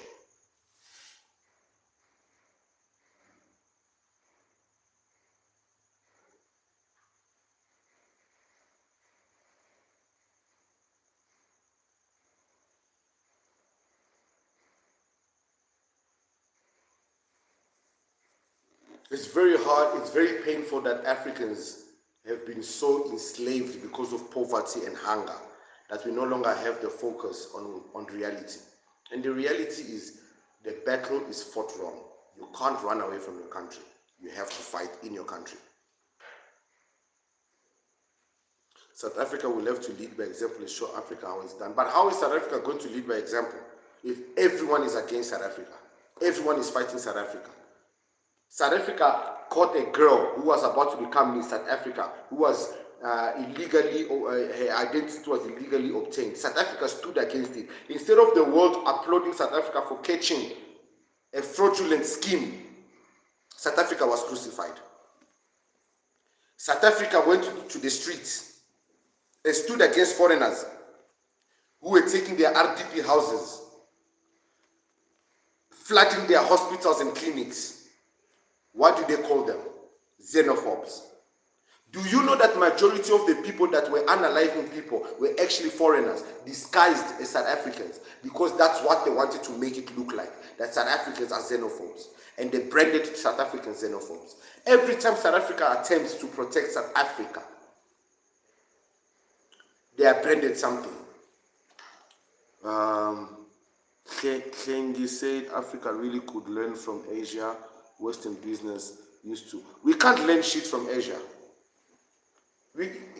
It's very hard, it's very painful that Africans have been so enslaved because of poverty and hunger that we no longer have the focus on reality. And the reality is the battle is fought wrong. You can't run away from your country. You have to fight in your country. South Africa will have to lead by example and show Africa how it's done. But how is South Africa going to lead by example if everyone is against South Africa? Everyone is fighting South Africa. South Africa caught a girl who was about to become Miss South Africa, who was illegally, her identity was illegally obtained. South Africa stood against it. Instead of the world applauding South Africa for catching a fraudulent scheme, South Africa was crucified. South Africa went to the streets and stood against foreigners who were taking their RDP houses, flooding their hospitals and clinics. What do they call them? Xenophobes. Do you know that majority of the people that were unaliving people were actually foreigners, disguised as South Africans, because that's what they wanted to make it look like, that South Africans are xenophobes. And they branded South Africans xenophobes. Every time South Africa attempts to protect South Africa, they are branded something. Kengi said Africa really could learn from Asia. Western business used to. We can't learn shit from Asia.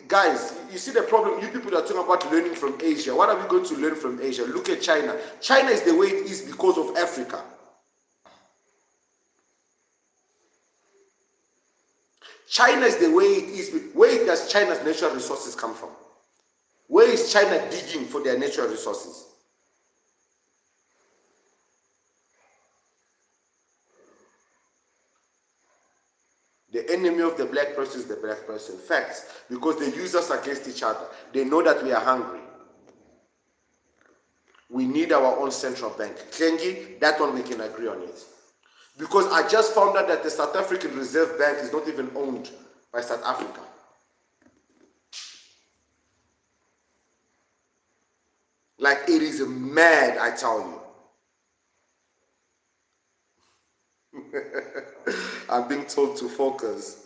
Guys, you see the problem. You people that are talking about learning from Asia. What are we going to learn from Asia? Look at China. China is the way it is because of Africa. China is the way it is. Where does China's natural resources come from? Where is China digging for their natural resources? The enemy of the black person is the black person. Facts. Because they use us against each other. They know that we are hungry. We need our own central bank. Kengi, that one we can agree on it. Because I just found out that the South African Reserve Bank is not even owned by South Africa. Like, it is mad, I tell you. I'm being told to focus.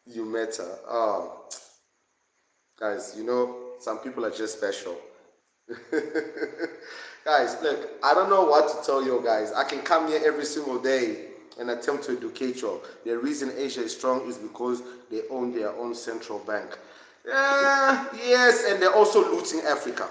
You met her. Oh. Guys, you know, some people are just special. Guys, look, I don't know what to tell you guys. I can come here every single day and attempt to educate you. The reason Asia is strong is because they own their own central bank. Yes, and they're also looting Africa.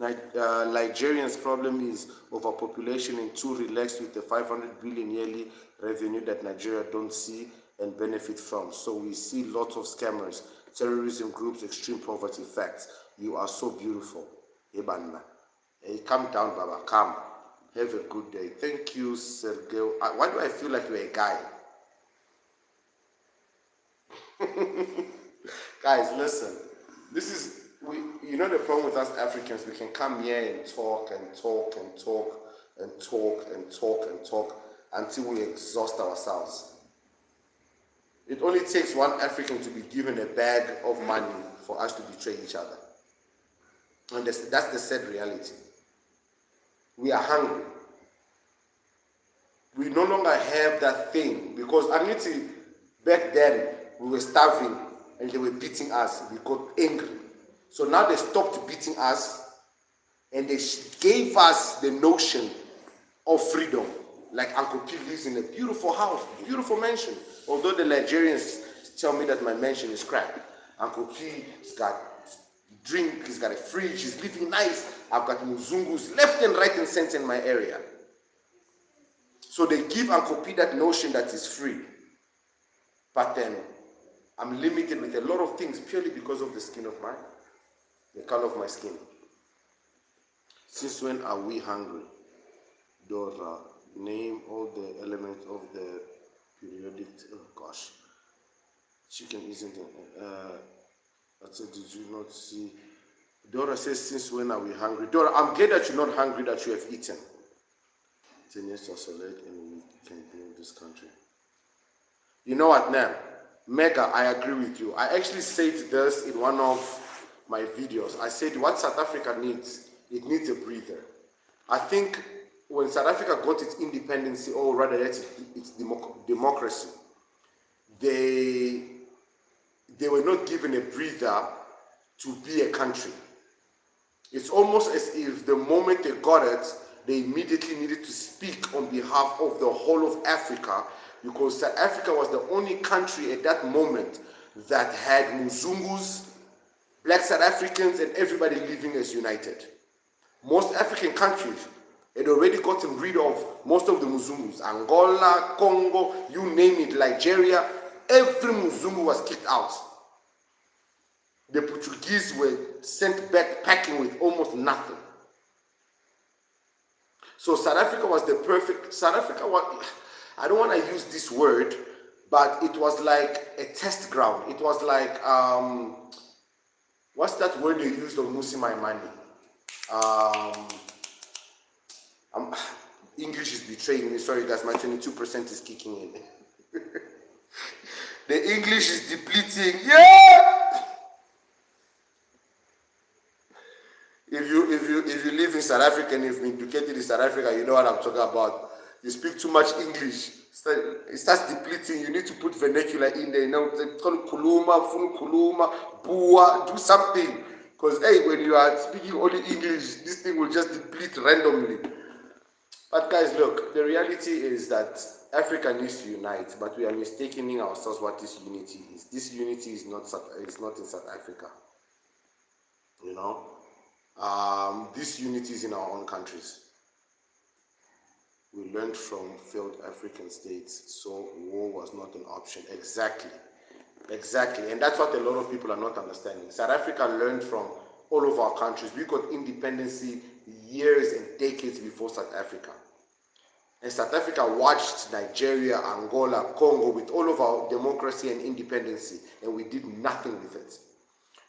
Liegerians' problem is overpopulation and too relaxed with the 500 billion yearly revenue that Nigeria don't see and benefit from. So we see lots of scammers, terrorism groups, extreme poverty. Facts. You are so beautiful. Ebanna. Hey, calm down, Baba. Calm. Have a good day. Thank you, Sergey. Why do I feel like you're a guy? Guys, listen. This is, you know the problem with us Africans, we can come here and talk and talk and talk and talk and talk and talk until we exhaust ourselves. It only takes one African to be given a bag of money for us to betray each other. And that's the sad reality. We are hungry. We no longer have that thing because Aniti, back then we were starving and they were beating us. We got angry. So now they stopped beating us and they gave us the notion of freedom. Like Uncle P lives in a beautiful house, beautiful mansion. Although the Liegerians tell me that my mansion is crap. Uncle P's got drink, he's got a fridge, he's living nice. I've got Muzungus left and right and center in my area. So they give Uncle P that notion that is free. But then I'm limited with a lot of things purely because of the skin of the color of my skin. Since when are we hungry? Dora, name all the elements of the periodic, oh gosh. Chicken isn't I said, did you not see? Dora says, since when are we hungry? Dora, I'm glad that you're not hungry, that you have eaten. 10 years to isolate and we can build this country. You know what, now? Mega, I agree with you. I actually said this in one of my videos. I said what South Africa needs, it needs a breather. I think when South Africa got its independence, or rather its democracy, they were not given a breather to be a country. It's almost as if the moment they got it, they immediately needed to speak on behalf of the whole of Africa, because South Africa was the only country at that moment that had Muzungus, Black South Africans, and everybody living as united. Most African countries had already gotten rid of most of the Muzungus. Angola, Congo, you name it, Nigeria, every Muzungu was kicked out. The Portuguese were sent back packing with almost nothing. So South Africa was the perfect, South Africa was, I don't want to use this word, but it was like a test ground. It was like, what's that word they used on Musi Maimani? English is betraying me, sorry guys, my 22% is kicking in. The English is depleting, yeah! If you live in South Africa and you've been educated in South Africa, you know what I'm talking about. You speak too much English, it starts depleting. You need to put vernacular in there. You know, kuluma, funu kuluma, bua, do something. Because hey, when you are speaking only English, this thing will just deplete randomly. But guys, look, the reality is that Africa needs to unite, but we are mistaking ourselves what this unity is. This unity is not in South Africa. You know? This unity is in our own countries. We learned from failed African states, so war was not an option. Exactly. And that's what a lot of people are not understanding. South Africa learned from all of our countries. We got independence years and decades before South Africa. And South Africa watched Nigeria, Angola, Congo with all of our democracy and independence, and we did nothing with it.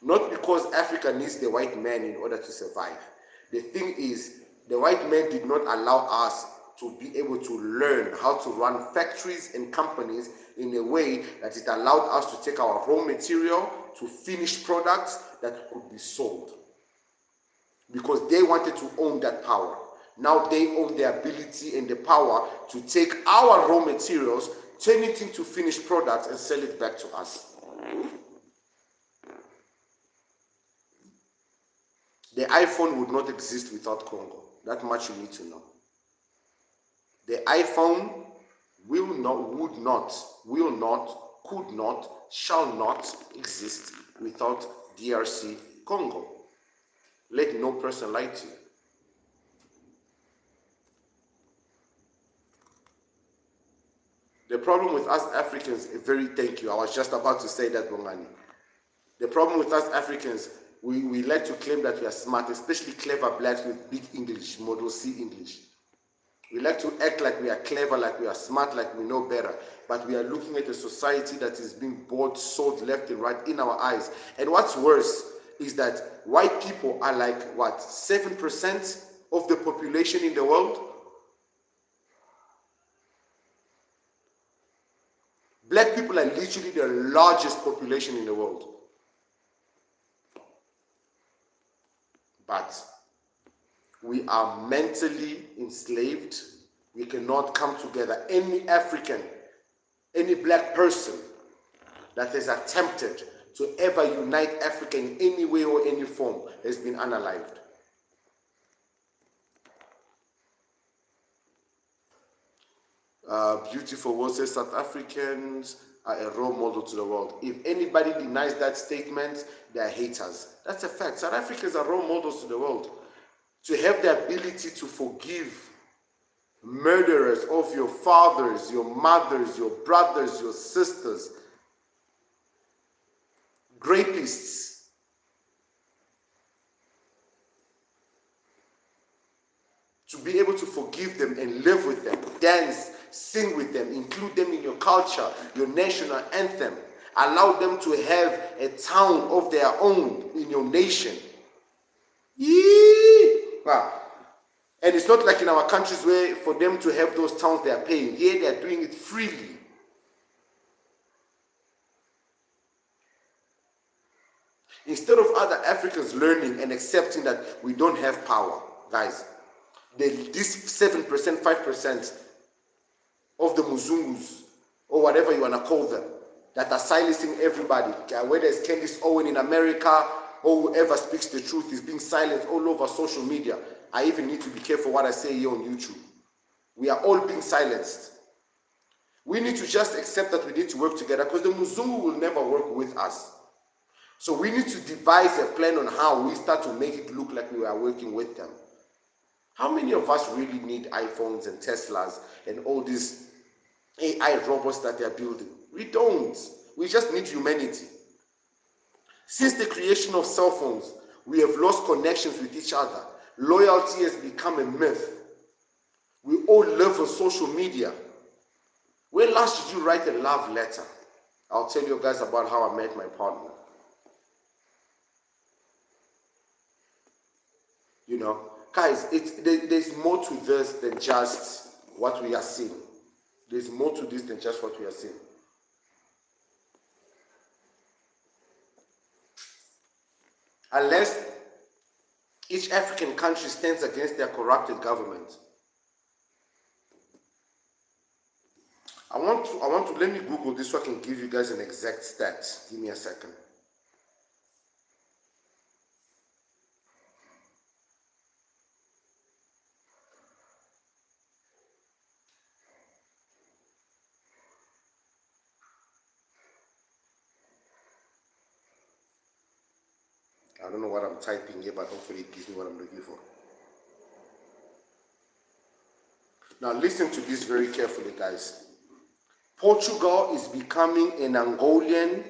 Not because Africa needs the white man in order to survive. The thing is, the white man did not allow us to be able to learn how to run factories and companies in a way that it allowed us to take our raw material to finished products that could be sold. Because they wanted to own that power. Now they own the ability and the power to take our raw materials, turn it into finished products, and sell it back to us. The iPhone would not exist without Congo. That much you need to know. The iPhone will not, could not, shall not exist without DRC Congo. Let no person lie to you. The problem with us Africans, thank you, I was just about to say that, Bongani. The problem with us Africans, we like to claim that we are smart, especially clever blacks with big English, Model C English. We like to act like we are clever, like we are smart, like we know better. But we are looking at a society that is being bought, sold left and right in our eyes. And what's worse is that white people are like, 7% of the population in the world? Black people are literally the largest population in the world. But we are mentally enslaved We cannot come together. Any African, any black person that has attempted to ever unite Africa in any way or any form has been unalived. Beautiful World says South Africans are a role model to the world. If anybody denies that statement, they are haters. That's a fact. South Africans are role models to the world. To have the ability to forgive murderers of your fathers, your mothers, your brothers, your sisters, rapists, to be able to forgive them and live with them, dance, sing with them, include them in your culture, your national anthem, allow them to have a town of their own in your nation. Wow. And it's not like in our countries where for them to have those towns they are paying. Here they are doing it freely. Instead of other Africans learning and accepting that we don't have power, guys, this 7%, 5% of the Muzungus, or whatever you want to call them, that are silencing everybody, whether it's Candace Owen in America, or whoever speaks the truth is being silenced all over social media. I even need to be careful what I say here on YouTube. We are all being silenced. We need to just accept that we need to work together, because the Muzungu will never work with us. So we need to devise a plan on how we start to make it look like we are working with them. How many of us really need iPhones and Teslas and all these AI robots that they're building? We don't. We just need humanity. Since the creation of cell phones, we have lost connections with each other. Loyalty has become a myth. We all live on social media. When last did you write a love letter? I'll tell you guys about how I met my partner. You know, guys, there's more to this than just what we are seeing. There's more to this than just what we are seeing. Unless each African country stands against their corrupted government. I want to let me Google this so I can give you guys an exact stat. Give me a second. I don't know what I'm typing here, but hopefully it gives me what I'm looking for. Now listen to this very carefully, guys. Portugal is becoming an Angolan,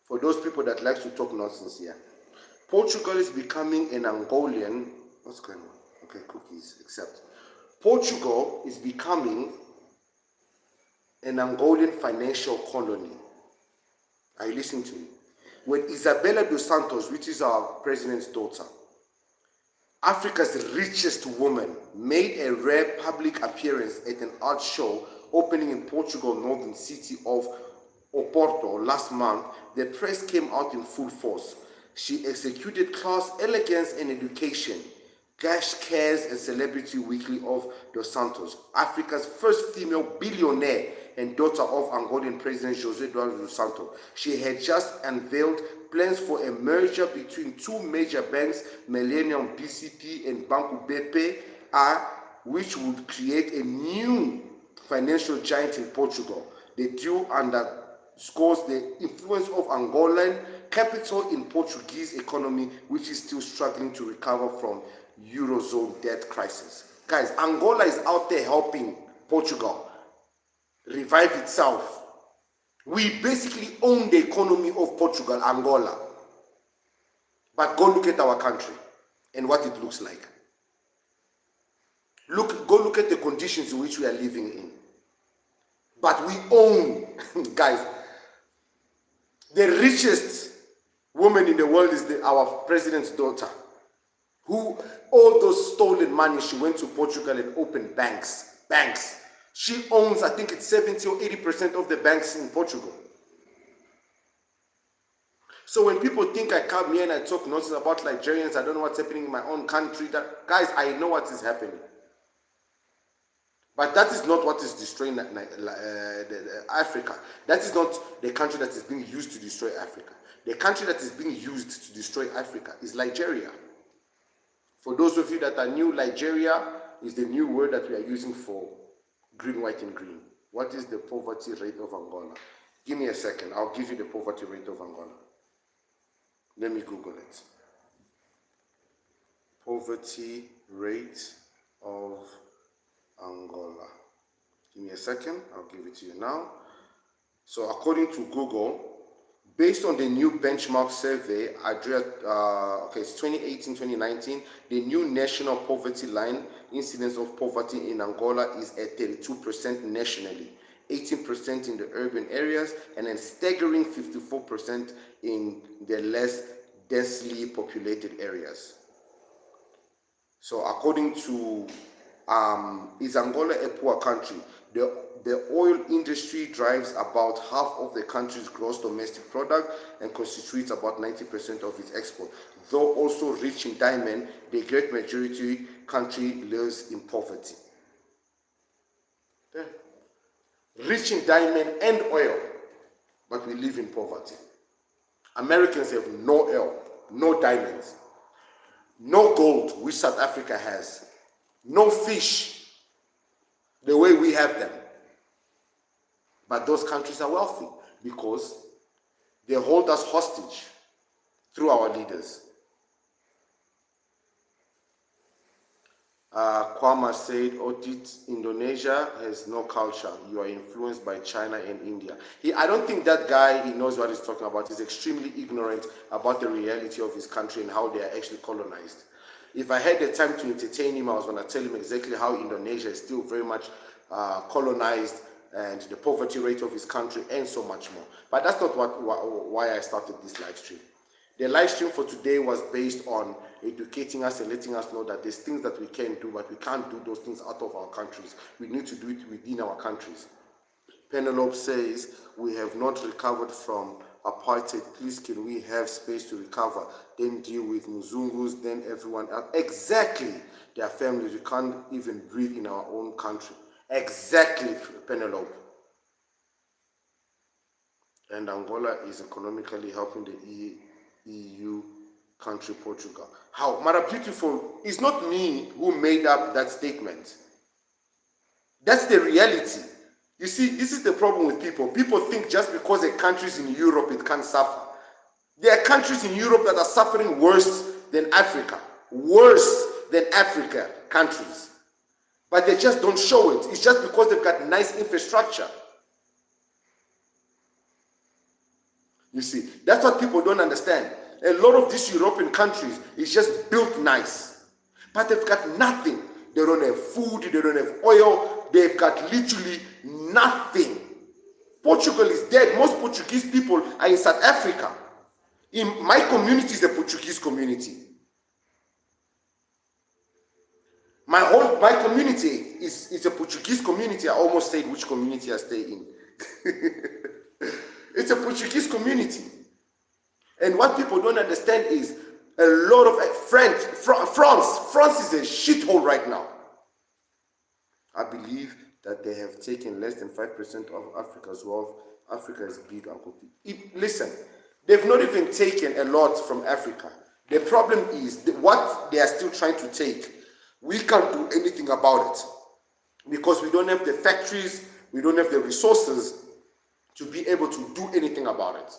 for those people that like to talk nonsense here. Portugal is becoming an Angolan, what's going on? Okay, cookies, accept. Portugal is becoming an Angolan financial colony. Are you listening to me? When Isabella dos Santos, which is our president's daughter, Africa's richest woman, made a rare public appearance at an art show opening in Portugal northern city of Oporto last month, the press came out in full force. She executed class, elegance, and education. Cash, cares, and celebrity weekly of dos Santos, Africa's first female billionaire and daughter of Angolan President José Eduardo dos Santos. She had just unveiled plans for a merger between two major banks, Millennium BCP and Banco BPI, which would create a new financial giant in Portugal. The deal underscores the influence of Angolan capital in Portuguese economy, which is still struggling to recover from Eurozone debt crisis. Guys, Angola is out there helping Portugal revive itself. We basically own the economy of Portugal, Angola. But go look at our country and what it looks like. Go look at the conditions in which we are living in. But we own, guys, the richest woman in the world is our president's daughter, who all those stolen money, she went to Portugal and opened banks. She owns, I think it's 70 or 80% of the banks in Portugal. So when people think I come here and I talk nonsense about Liegerians, I don't know what's happening in my own country, guys, I know what is happening. But that is not what is destroying Africa. That is not the country that is being used to destroy Africa. The country that is being used to destroy Africa is Nigeria. For those of you that are new, Nigeria is the new word that we are using for green, white, and green. What is the poverty rate of Angola? Give me a second. I'll give you the poverty rate of Angola. Let me Google it. Poverty rate of Angola. Give me a second. I'll give it to you now. So according to Google, based on the new benchmark survey, it's 2018-2019, the new national poverty line, incidence of poverty in Angola is at 32% nationally, 18% in the urban areas, and then staggering 54% in the less densely populated areas. So according to, is Angola a poor country? The oil industry drives about half of the country's gross domestic product and constitutes about 90% of its export. Though also rich in diamond, the great majority country lives in poverty. Yeah. Rich in diamond and oil, but we live in poverty. Americans have no oil, no diamonds, no gold, which South Africa has, no fish, the way we have them. But those countries are wealthy because they hold us hostage through our leaders. Kwama said, Audit, Indonesia has no culture. You are influenced by China and India. I don't think that guy, he knows what he's talking about. He's extremely ignorant about the reality of his country and how they are actually colonized. If I had the time to entertain him, I was going to tell him exactly how Indonesia is still very much colonized, and the poverty rate of his country, and so much more. But that's not why I started this live stream. The live stream for today was based on educating us and letting us know that there's things that we can do, but we can't do those things out of our countries. We need to do it within our countries. Penelope says, we have not recovered from apartheid. Please, can we have space to recover? Then deal with Muzungus, then everyone else. Exactly. Their families, we can't even breathe in our own country. Exactly, Penelope. And Angola is economically helping the EU country, Portugal. How? Mara Beautiful, it's not me who made up that statement. That's the reality. You see, this is the problem with people. People think just because a country is in Europe, it can't suffer. There are countries in Europe that are suffering worse than Africa. Worse than Africa countries. But they just don't show it. It's just because they've got nice infrastructure. You see, that's what people don't understand. A lot of these European countries is just built nice. But they've got nothing. They don't have food, they don't have oil, they've got literally nothing. Portugal is dead. Most Portuguese people are in South Africa. In my community is a Portuguese community. My community is a Portuguese community. I almost said which community I stay in. It's a Portuguese community. And what people don't understand is a lot of France is a shithole right now. I believe that they have taken less than 5% of Africa's wealth. Africa is big, Uncle Pete. Listen, they've not even taken a lot from Africa. The problem is what they are still trying to take. We can't do anything about it because we don't have the factories, we don't have the resources to be able to do anything about it.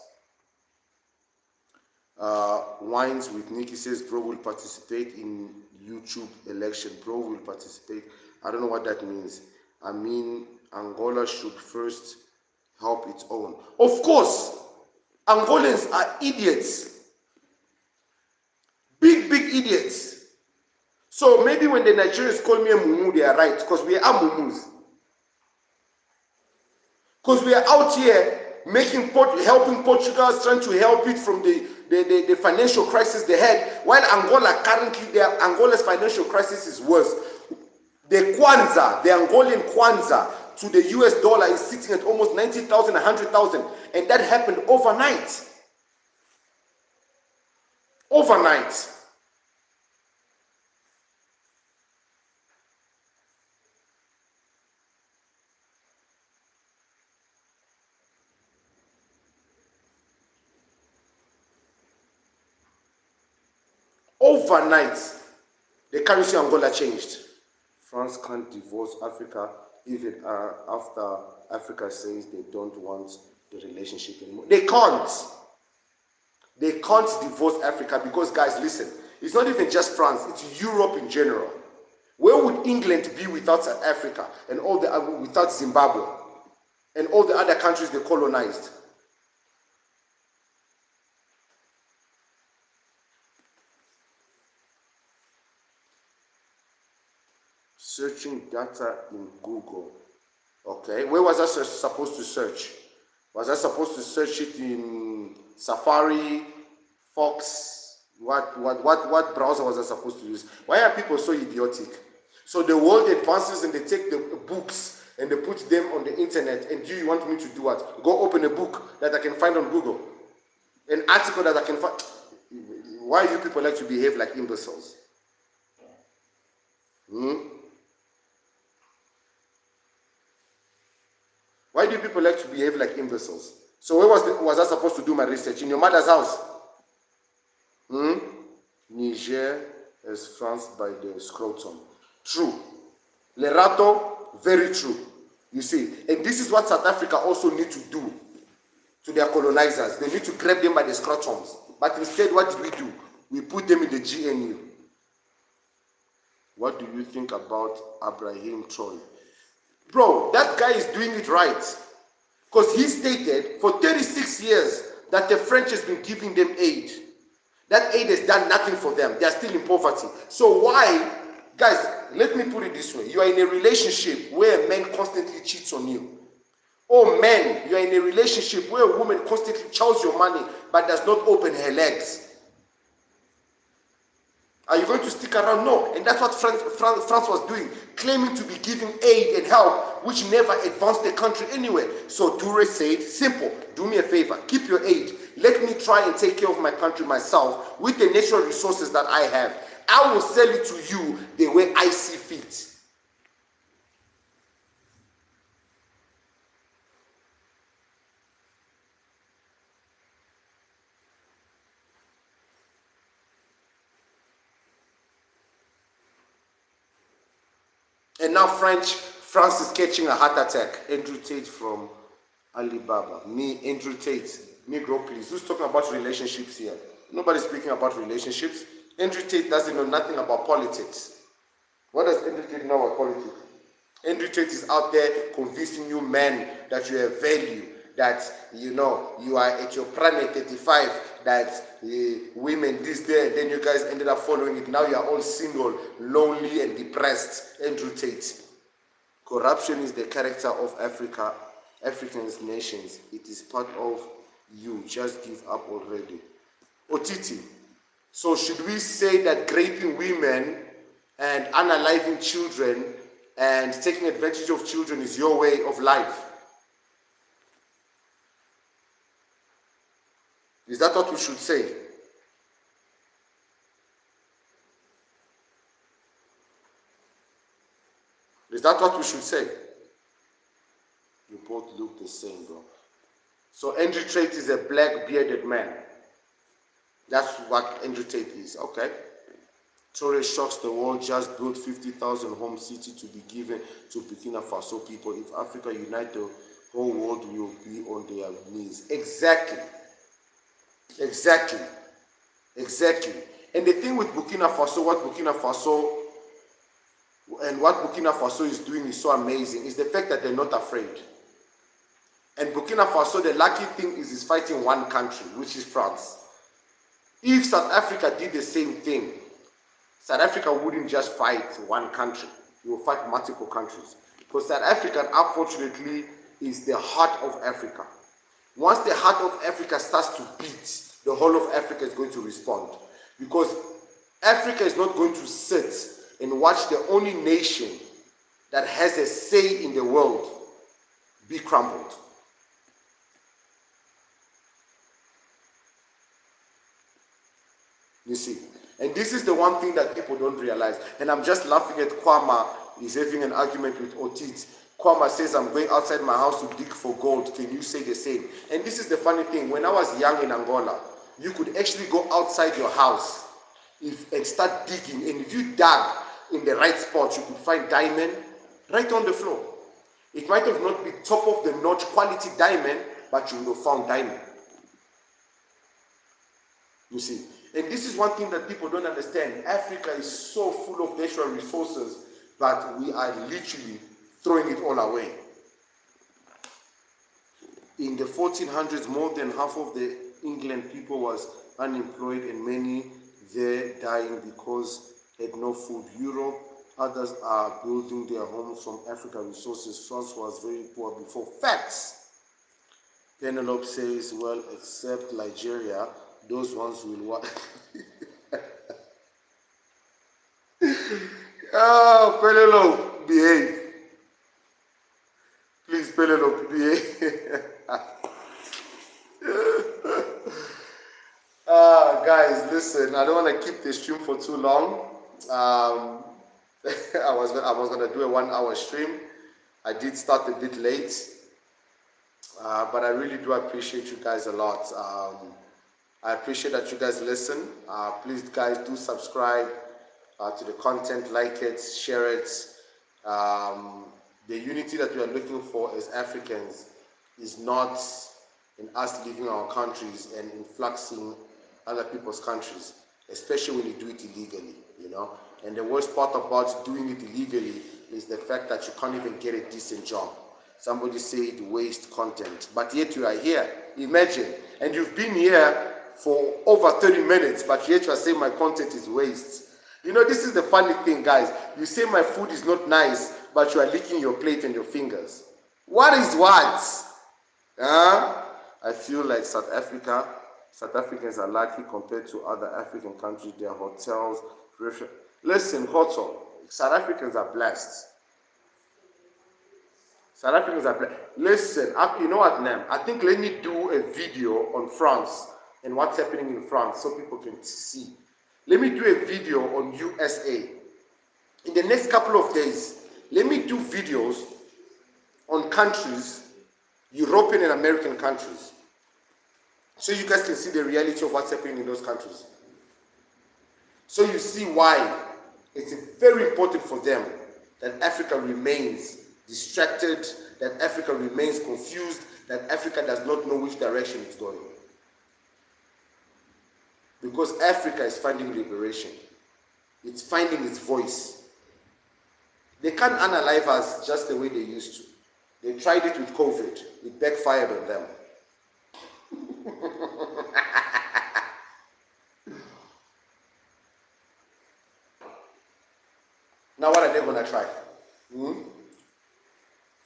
Wines with Nikki says, bro will participate in YouTube election. Bro will participate. I don't know what that means. I mean, Angola should first help its own. Of course, Angolans are idiots. Big idiots. So maybe when the Nigerians call me a mumu, they are right, because we are mumus. Because we are out here helping Portugal, trying to help it from the financial crisis they had, while Angola currently, Angola's financial crisis is worse. The Angolan Kwanza to the US dollar is sitting at almost 90,000, 100,000, and that happened overnight. Overnight. overnight, the currency of Angola changed. France can't divorce Africa even after Africa says they don't want the relationship anymore. They can't. They can't divorce Africa because, guys, listen, it's not even just France, it's Europe in general. Where would England be without South Africa and all the without Zimbabwe and all the other countries they colonized? Searching data in Google. Okay, where was I supposed to search? Was I supposed to search it in Safari, Fox? What browser was I supposed to use? Why are people so idiotic? So the world advances and they take the books and they put them on the internet, and you want me to do what? Go open a book that I can find on Google, an article that I can find. Why you people like to behave like imbeciles? Why do people like to behave like imbeciles? So where was I supposed to do my research? In your mother's house? Niger is France by the scrotum. True. Lerato, very true. You see, and this is what South Africa also need to do to their colonizers. They need to grab them by the scrotums. But instead, what did we do? We put them in the GNU. What do you think about Abraham Troy? Bro, that guy is doing it right. Because he stated for 36 years that the French has been giving them aid. That aid has done nothing for them. They are still in poverty. So why, guys, let me put it this way. You are in a relationship where a man constantly cheats on you. Oh men, you are in a relationship where a woman constantly chows your money but does not open her legs. Are you going to stick around? No. And that's what France was doing, claiming to be giving aid and help, which never advanced the country anywhere. So Toure said, simple, do me a favor, keep your aid. Let me try and take care of my country myself with the natural resources that I have. I will sell it to you the way I see fit. And now France is catching a heart attack. Andrew Tate from Alibaba. Me, Andrew Tate. Negro, please. Who's talking about relationships here? Nobody's speaking about relationships. Andrew Tate doesn't know nothing about politics. What does Andrew Tate know about politics? Andrew Tate is out there convincing you men that you have value, that you know you are at your prime at 35, that women this there, then you guys ended up following it. Now you are all single, lonely and depressed. Andrew Tate. Corruption is the character of African nations. It is part of you. Just give up already. Otiti. So should we say that raping women and unaliving children and taking advantage of children is your way of life? Is that what we should say? Is that what we should say? You both look the same, bro. So Andrew Tate is a black bearded man. That's what Andrew Tate is, okay? Toure shocks the world, just built 50,000 home city to be given to Burkina Faso people. If Africa unite, the whole world will be on their knees. Exactly. And the thing with Burkina Faso, what Burkina Faso is doing is so amazing, is the fact that they're not afraid. And Burkina Faso, the lucky thing is fighting one country, which is France. If South Africa did the same thing, South Africa wouldn't just fight one country. It will fight multiple countries. Because South Africa, unfortunately, is the heart of Africa. Once the heart of Africa starts to beat, the whole of Africa is going to respond. Because Africa is not going to sit and watch the only nation that has a say in the world be crumbled. You see, and this is the one thing that people don't realize. And I'm just laughing at Kwama. He's having an argument with Otit. Kwama says, I'm going outside my house to dig for gold. Can you say the same? And this is the funny thing. When I was young in Angola, you could actually go outside your house and start digging, and if you dug in the right spot, you could find diamond right on the floor. It might have not been top of the notch quality diamond, but you would have found diamond. You see, and this is one thing that people don't understand. Africa is so full of natural resources, but we are literally throwing it all away. In the 1400s, more than half of the England people was unemployed, and many there dying because had no food. Europe, others are building their homes from African resources. France was very poor before. Facts. Penelope says, well, except Nigeria, those ones will what? Oh, Penelope, behave. Please, Penelope, behave. Guys, listen, I don't want to keep the stream for too long. I was gonna do a 1 hour stream. I did start a bit late, but I really do appreciate you guys a lot. I appreciate that you guys listen. Please, guys, do subscribe to the content, like it, share it. The unity that we are looking for as Africans is not in us leaving our countries and influxing other people's countries, especially when you do it illegally, you know. And the worst part about doing it illegally is the fact that you can't even get a decent job. Somebody said waste content, but yet you are here. Imagine, and you've been here for over 30 minutes, but yet you are saying my content is waste. You know, this is the funny thing, guys. You say my food is not nice, but you are licking your plate and your fingers. What is what? I feel like South Africans are lucky compared to other African countries. Their hotels, listen, hotel. South Africans are blessed. South Africans are blessed. Listen, you know what, Nam? I think let me do a video on France and what's happening in France so people can see. Let me do a video on USA. In the next couple of days, let me do videos on countries, European and American countries, so you guys can see the reality of what's happening in those countries. So you see why it's very important for them that Africa remains distracted, that Africa remains confused, that Africa does not know which direction it's going. Because Africa is finding liberation. It's finding its voice. They can't unalive us just the way they used to. They tried it with COVID. It backfired on them. Now what are they going to try?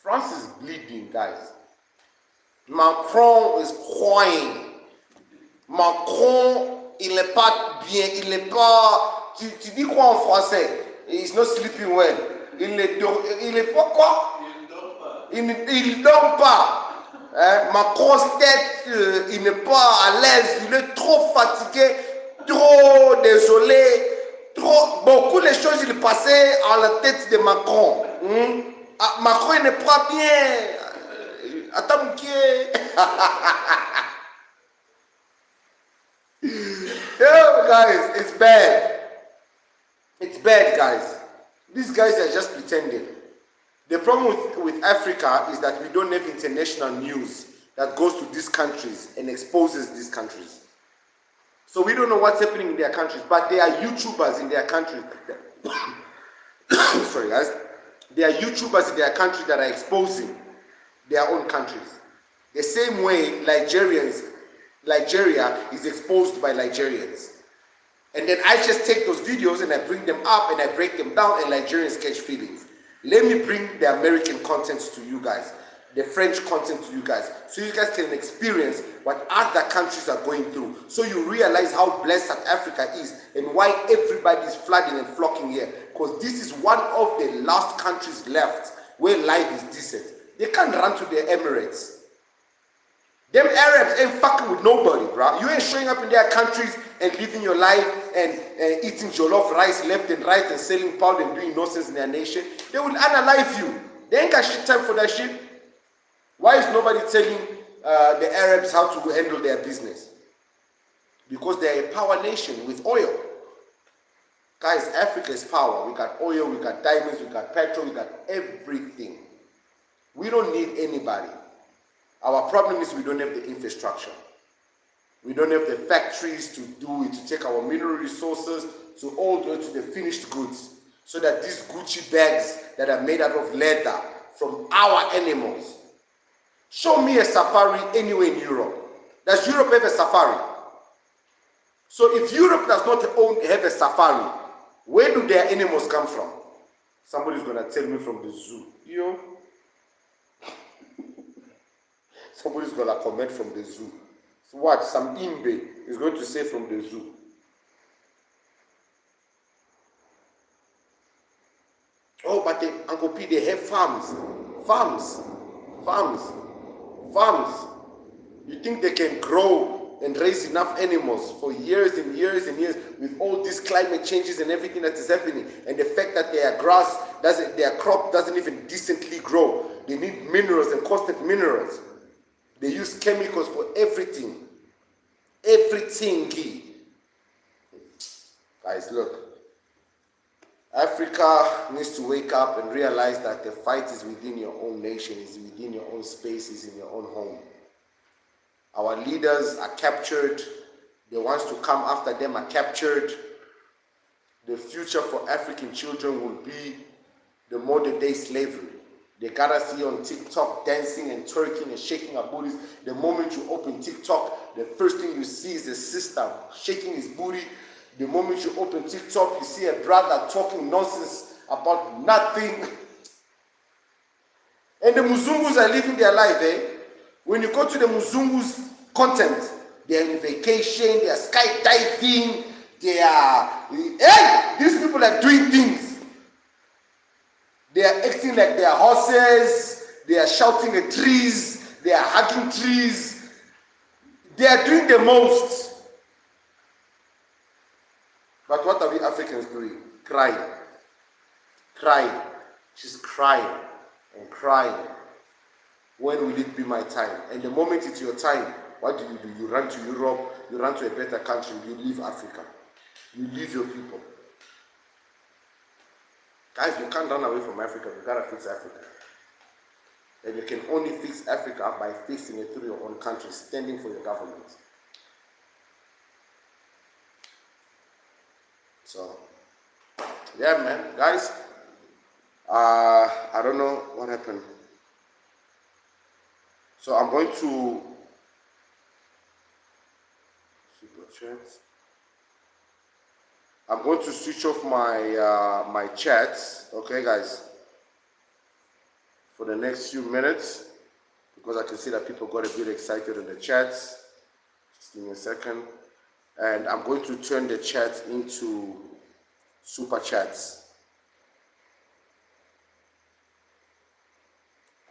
France is bleeding, guys. Macron is crying. Macron, il n'est pas bien, il n'est pas... Tu dis quoi en français? He's not sleeping well. Il est pas quoi? Il dort pas. Macron's tête, il n'est pas à l'aise. Il est trop fatigué, trop désolé. Beaucoup de choses il passait à la tête de Macron. Macron il n'est pas bien. Attends, Yo, guys, it's bad. It's bad, guys. These guys are just pretending. The problem with Africa is that we don't have international news that goes to these countries and exposes these countries. So we don't know what's happening in their countries, but there are YouTubers in their countries. Sorry, guys. There are YouTubers in their country that are exposing their own countries. The same way Nigeria is exposed by Nigerians. And then I just take those videos and I bring them up and I break them down and Nigerians catch feelings. Let me bring the American content to you guys, the French content to you guys, so you guys can experience what other countries are going through, so you realize how blessed South Africa is and why everybody is flooding and flocking here. Because this is one of the last countries left where life is decent. They can't run to the Emirates. Them Arabs ain't fucking with nobody, bro. You ain't showing up in their countries and living your life and eating jollof rice left and right and selling powder and doing nonsense in their nation. They will unalive you. They ain't got shit time for that shit. Why is nobody telling the Arabs how to handle their business? Because they're a power nation with oil. Guys, Africa is power. We got oil, we got diamonds, we got petrol, we got everything. We don't need anybody. Our problem is we don't have the infrastructure. We don't have the factories to do it, to take our mineral resources to all the way to the finished goods, so that these Gucci bags that are made out of leather from our animals. Show me a safari anywhere in Europe. Does Europe have a safari? So if Europe does not have a safari, where do their animals come from? Somebody's going to tell me from the zoo. Yo. Somebody's going to comment from the zoo. So what? Some Imbe is going to say from the zoo. Oh, but they, Uncle P, they have farms. You think they can grow and raise enough animals for years and years and years with all these climate changes and everything that is happening, and the fact that their crop doesn't even decently grow? They need minerals and constant minerals. They use chemicals for everything. Guys, look. Africa needs to wake up and realize that the fight is within your own nation, is within your own space, is in your own home. Our leaders are captured. The ones to come after them are captured. The future for African children will be the modern day slavery. They gotta see on TikTok dancing and twerking and shaking our booties. The moment you open TikTok, the first thing you see is a sister shaking his booty. The moment you open TikTok, you see a brother talking nonsense about nothing. And the Muzungus are living their life, eh? When you go to the Muzungus content, they are on vacation, they are skydiving, these people are doing things. They are acting like they are horses, they are shouting at trees, they are hugging trees. They are doing the most. But what are we Africans doing? Crying. She's crying and crying. When will it be my time? And the moment it's your time, what do? You run to Europe, you run to a better country, you leave Africa. You leave your people. Guys, you can't run away from Africa, you gotta fix Africa. And you can only fix Africa by fixing it through your own country, standing for your government. So, yeah, man, guys, I don't know what happened. So I'm going to super chats. I'm going to switch off my my chats, okay, guys, for the next few minutes, because I can see that people got a bit excited in the chats. Just give me a second. And I'm going to turn the chat into super chats.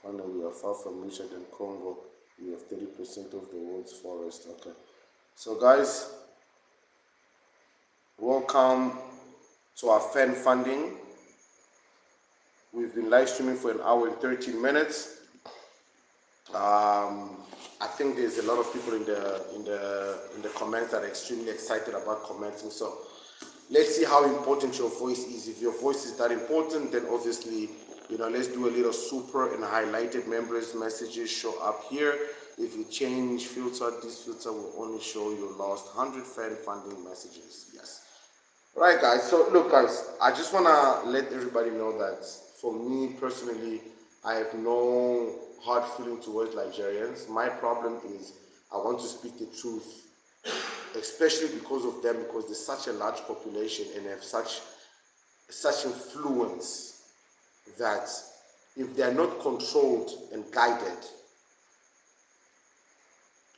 When we are far from richer than Congo, we have 30% of the world's forest. Okay. So guys, welcome to our fan funding. We've been live streaming for 1 hour and 13 minutes. I think there's a lot of people in the comments that are extremely excited about commenting. So let's see how important your voice is. If your voice is that important, then obviously, let's do a little super and highlighted members messages show up here. If you change filter, this filter will only show your last 100 fan funding messages. Yes. Right, guys. So look, guys, I just want to let everybody know that for me personally, I have no hard feeling towards Liegerians. My problem is I want to speak the truth, especially because of them, because there's such a large population and have such influence that if they are not controlled and guided,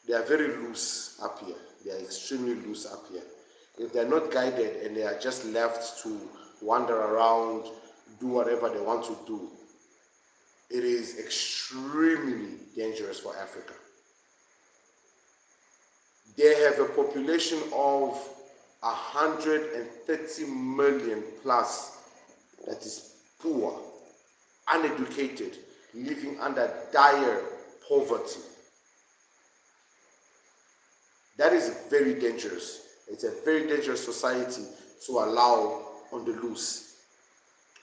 they are very loose up here. They are extremely loose up here. If they are not guided and they are just left to wander around, do whatever they want to do, it is extremely dangerous for Africa. They have a population of 130 million plus that is poor, uneducated, living under dire poverty. That is very dangerous. It's a very dangerous society to allow on the loose.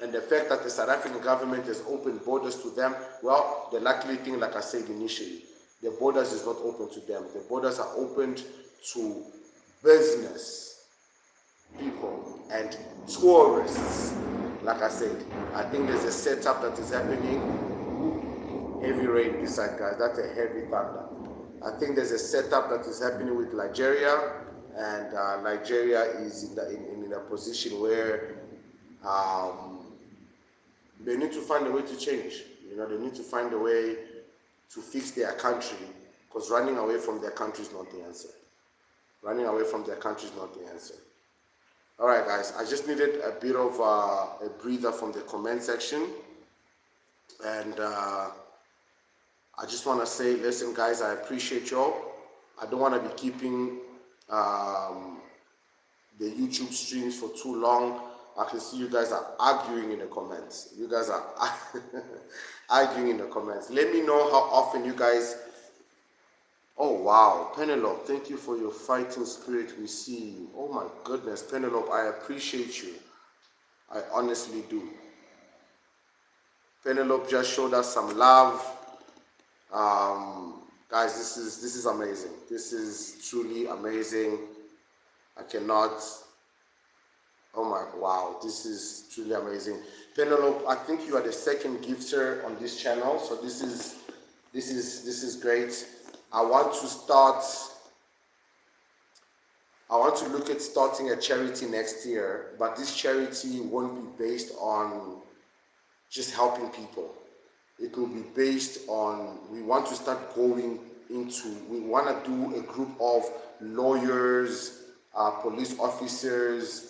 And the fact that the South African government has opened borders to them, well, the lucky thing, like I said initially, the borders is not open to them. The borders are opened to business people and tourists. Like I said, I think there's a setup that is happening. Heavy rain this side, guys. That's a heavy thunder. I think there's a setup that is happening with Nigeria, and Nigeria is in a position where they need to find a way to change. They need to find a way to fix their country, because running away from their country is not the answer. Running away from their country is not the answer. All right, guys, I just needed a bit of a breather from the comment section. And I just want to say, listen, guys, I appreciate y'all. I don't want to be keeping the YouTube streams for too long. I can see you guys are arguing in the comments. You guys are arguing in the comments. Let me know how often you guys... Oh, wow. Penelope, thank you for your fighting spirit. We see you. Oh, my goodness. Penelope, I appreciate you. I honestly do. Penelope just showed us some love. Guys, this is amazing. This is truly amazing. I cannot... Oh my, wow, this is truly amazing. Penelope, I think you are the second gifter on this channel, so this is great. I want to look at starting a charity next year, but this charity won't be based on just helping people. It will be based on, we want to start going into, we want to do a group of lawyers, police officers,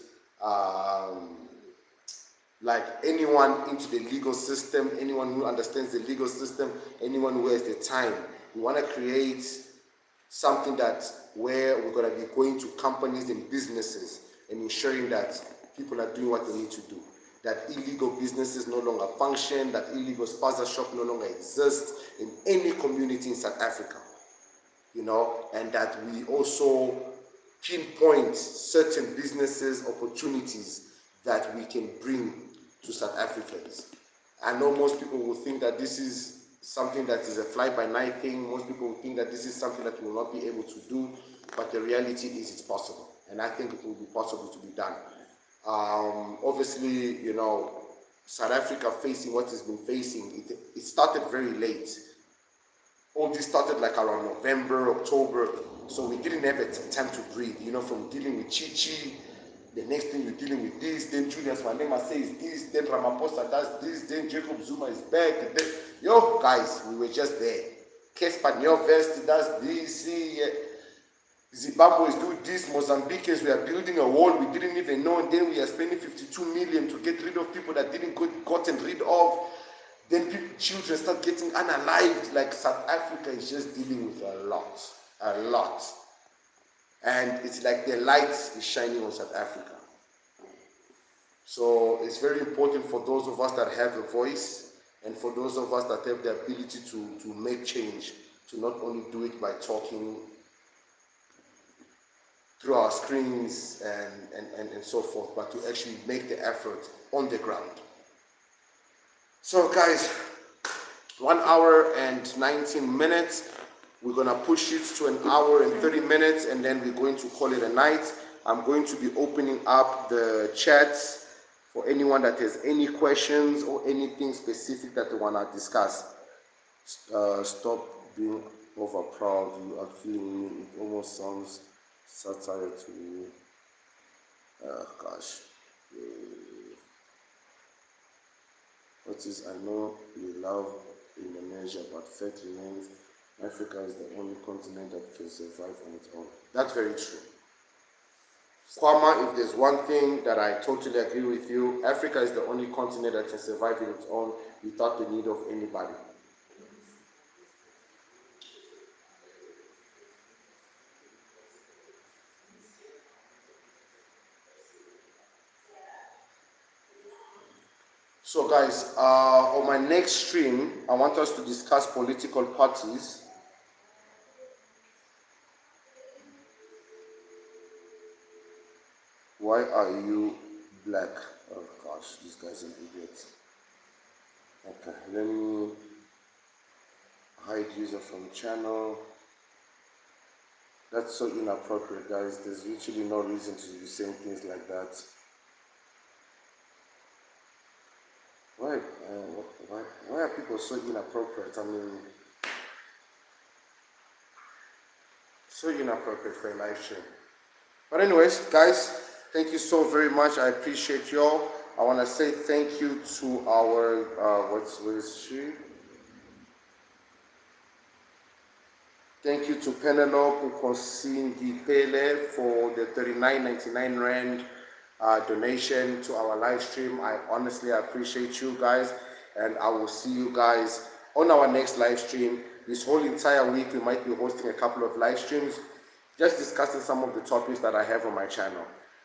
like anyone into the legal system, anyone who understands the legal system, anyone who has the time. We want to create something that where we're going to be going to companies and businesses and ensuring that people are doing what they need to do, that illegal businesses no longer function, that illegal spaza shop no longer exists in any community in South Africa, and that we also pinpoint certain businesses, opportunities that we can bring to South Africans. I know most people will think that this is something that is a fly-by-night thing. Most people will think that this is something that we will not be able to do, but the reality is it's possible, and I think it will be possible to be done. Obviously, South Africa facing what it's been facing, it started very late. All this started like around November, October, so we didn't have time to breathe, from dealing with Chichi, the next thing you're dealing with this, then Julius Malema says this, then Ramaphosa does this, then Jacob Zuma is back, and then, guys, we were just there. Kespa Nyovest does this, Zimbabwe is doing this, Mozambicans, we are building a wall we didn't even know, and then we are spending 52 million to get rid of people that didn't gotten rid of. Then children start getting unalived. Like South Africa is just dealing with a lot. And it's like the light is shining on South Africa. So it's very important for those of us that have a voice and for those of us that have the ability to make change, to not only do it by talking through our screens and so forth, but to actually make the effort on the ground. So guys, 1 hour and 19 minutes. We're going to push it to 1 hour and 30 minutes, and then we're going to call it a night. I'm going to be opening up the chats for anyone that has any questions or anything specific that they want to discuss. Stop being over proud. You are feeling me. It almost sounds satire to me. Gosh. What is, I know we love Indonesia, but fact remains Africa is the only continent that can survive on its own. That's very true. Kwama, if there's one thing that I totally agree with you, Africa is the only continent that can survive on its own without the need of anybody. So guys, on my next stream, I want us to discuss political parties. Why are you black. Oh gosh, this guy's an idiot. Okay, let me hide user from channel. That's so inappropriate, guys. There's literally no reason to be saying things like that. Why are people so inappropriate? I mean, so inappropriate for a live stream. But anyways, guys, thank you so very much. I appreciate y'all. I want to say thank you to our, what is she? Thank you to Penelope Kosindi Pele for the 39.99 Rand donation to our live stream. I honestly appreciate you guys, and I will see you guys on our next live stream. This whole entire week we might be hosting a couple of live streams just discussing some of the topics that I have on my channel.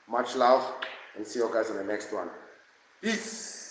Much love, and see you guys on the next one. Peace.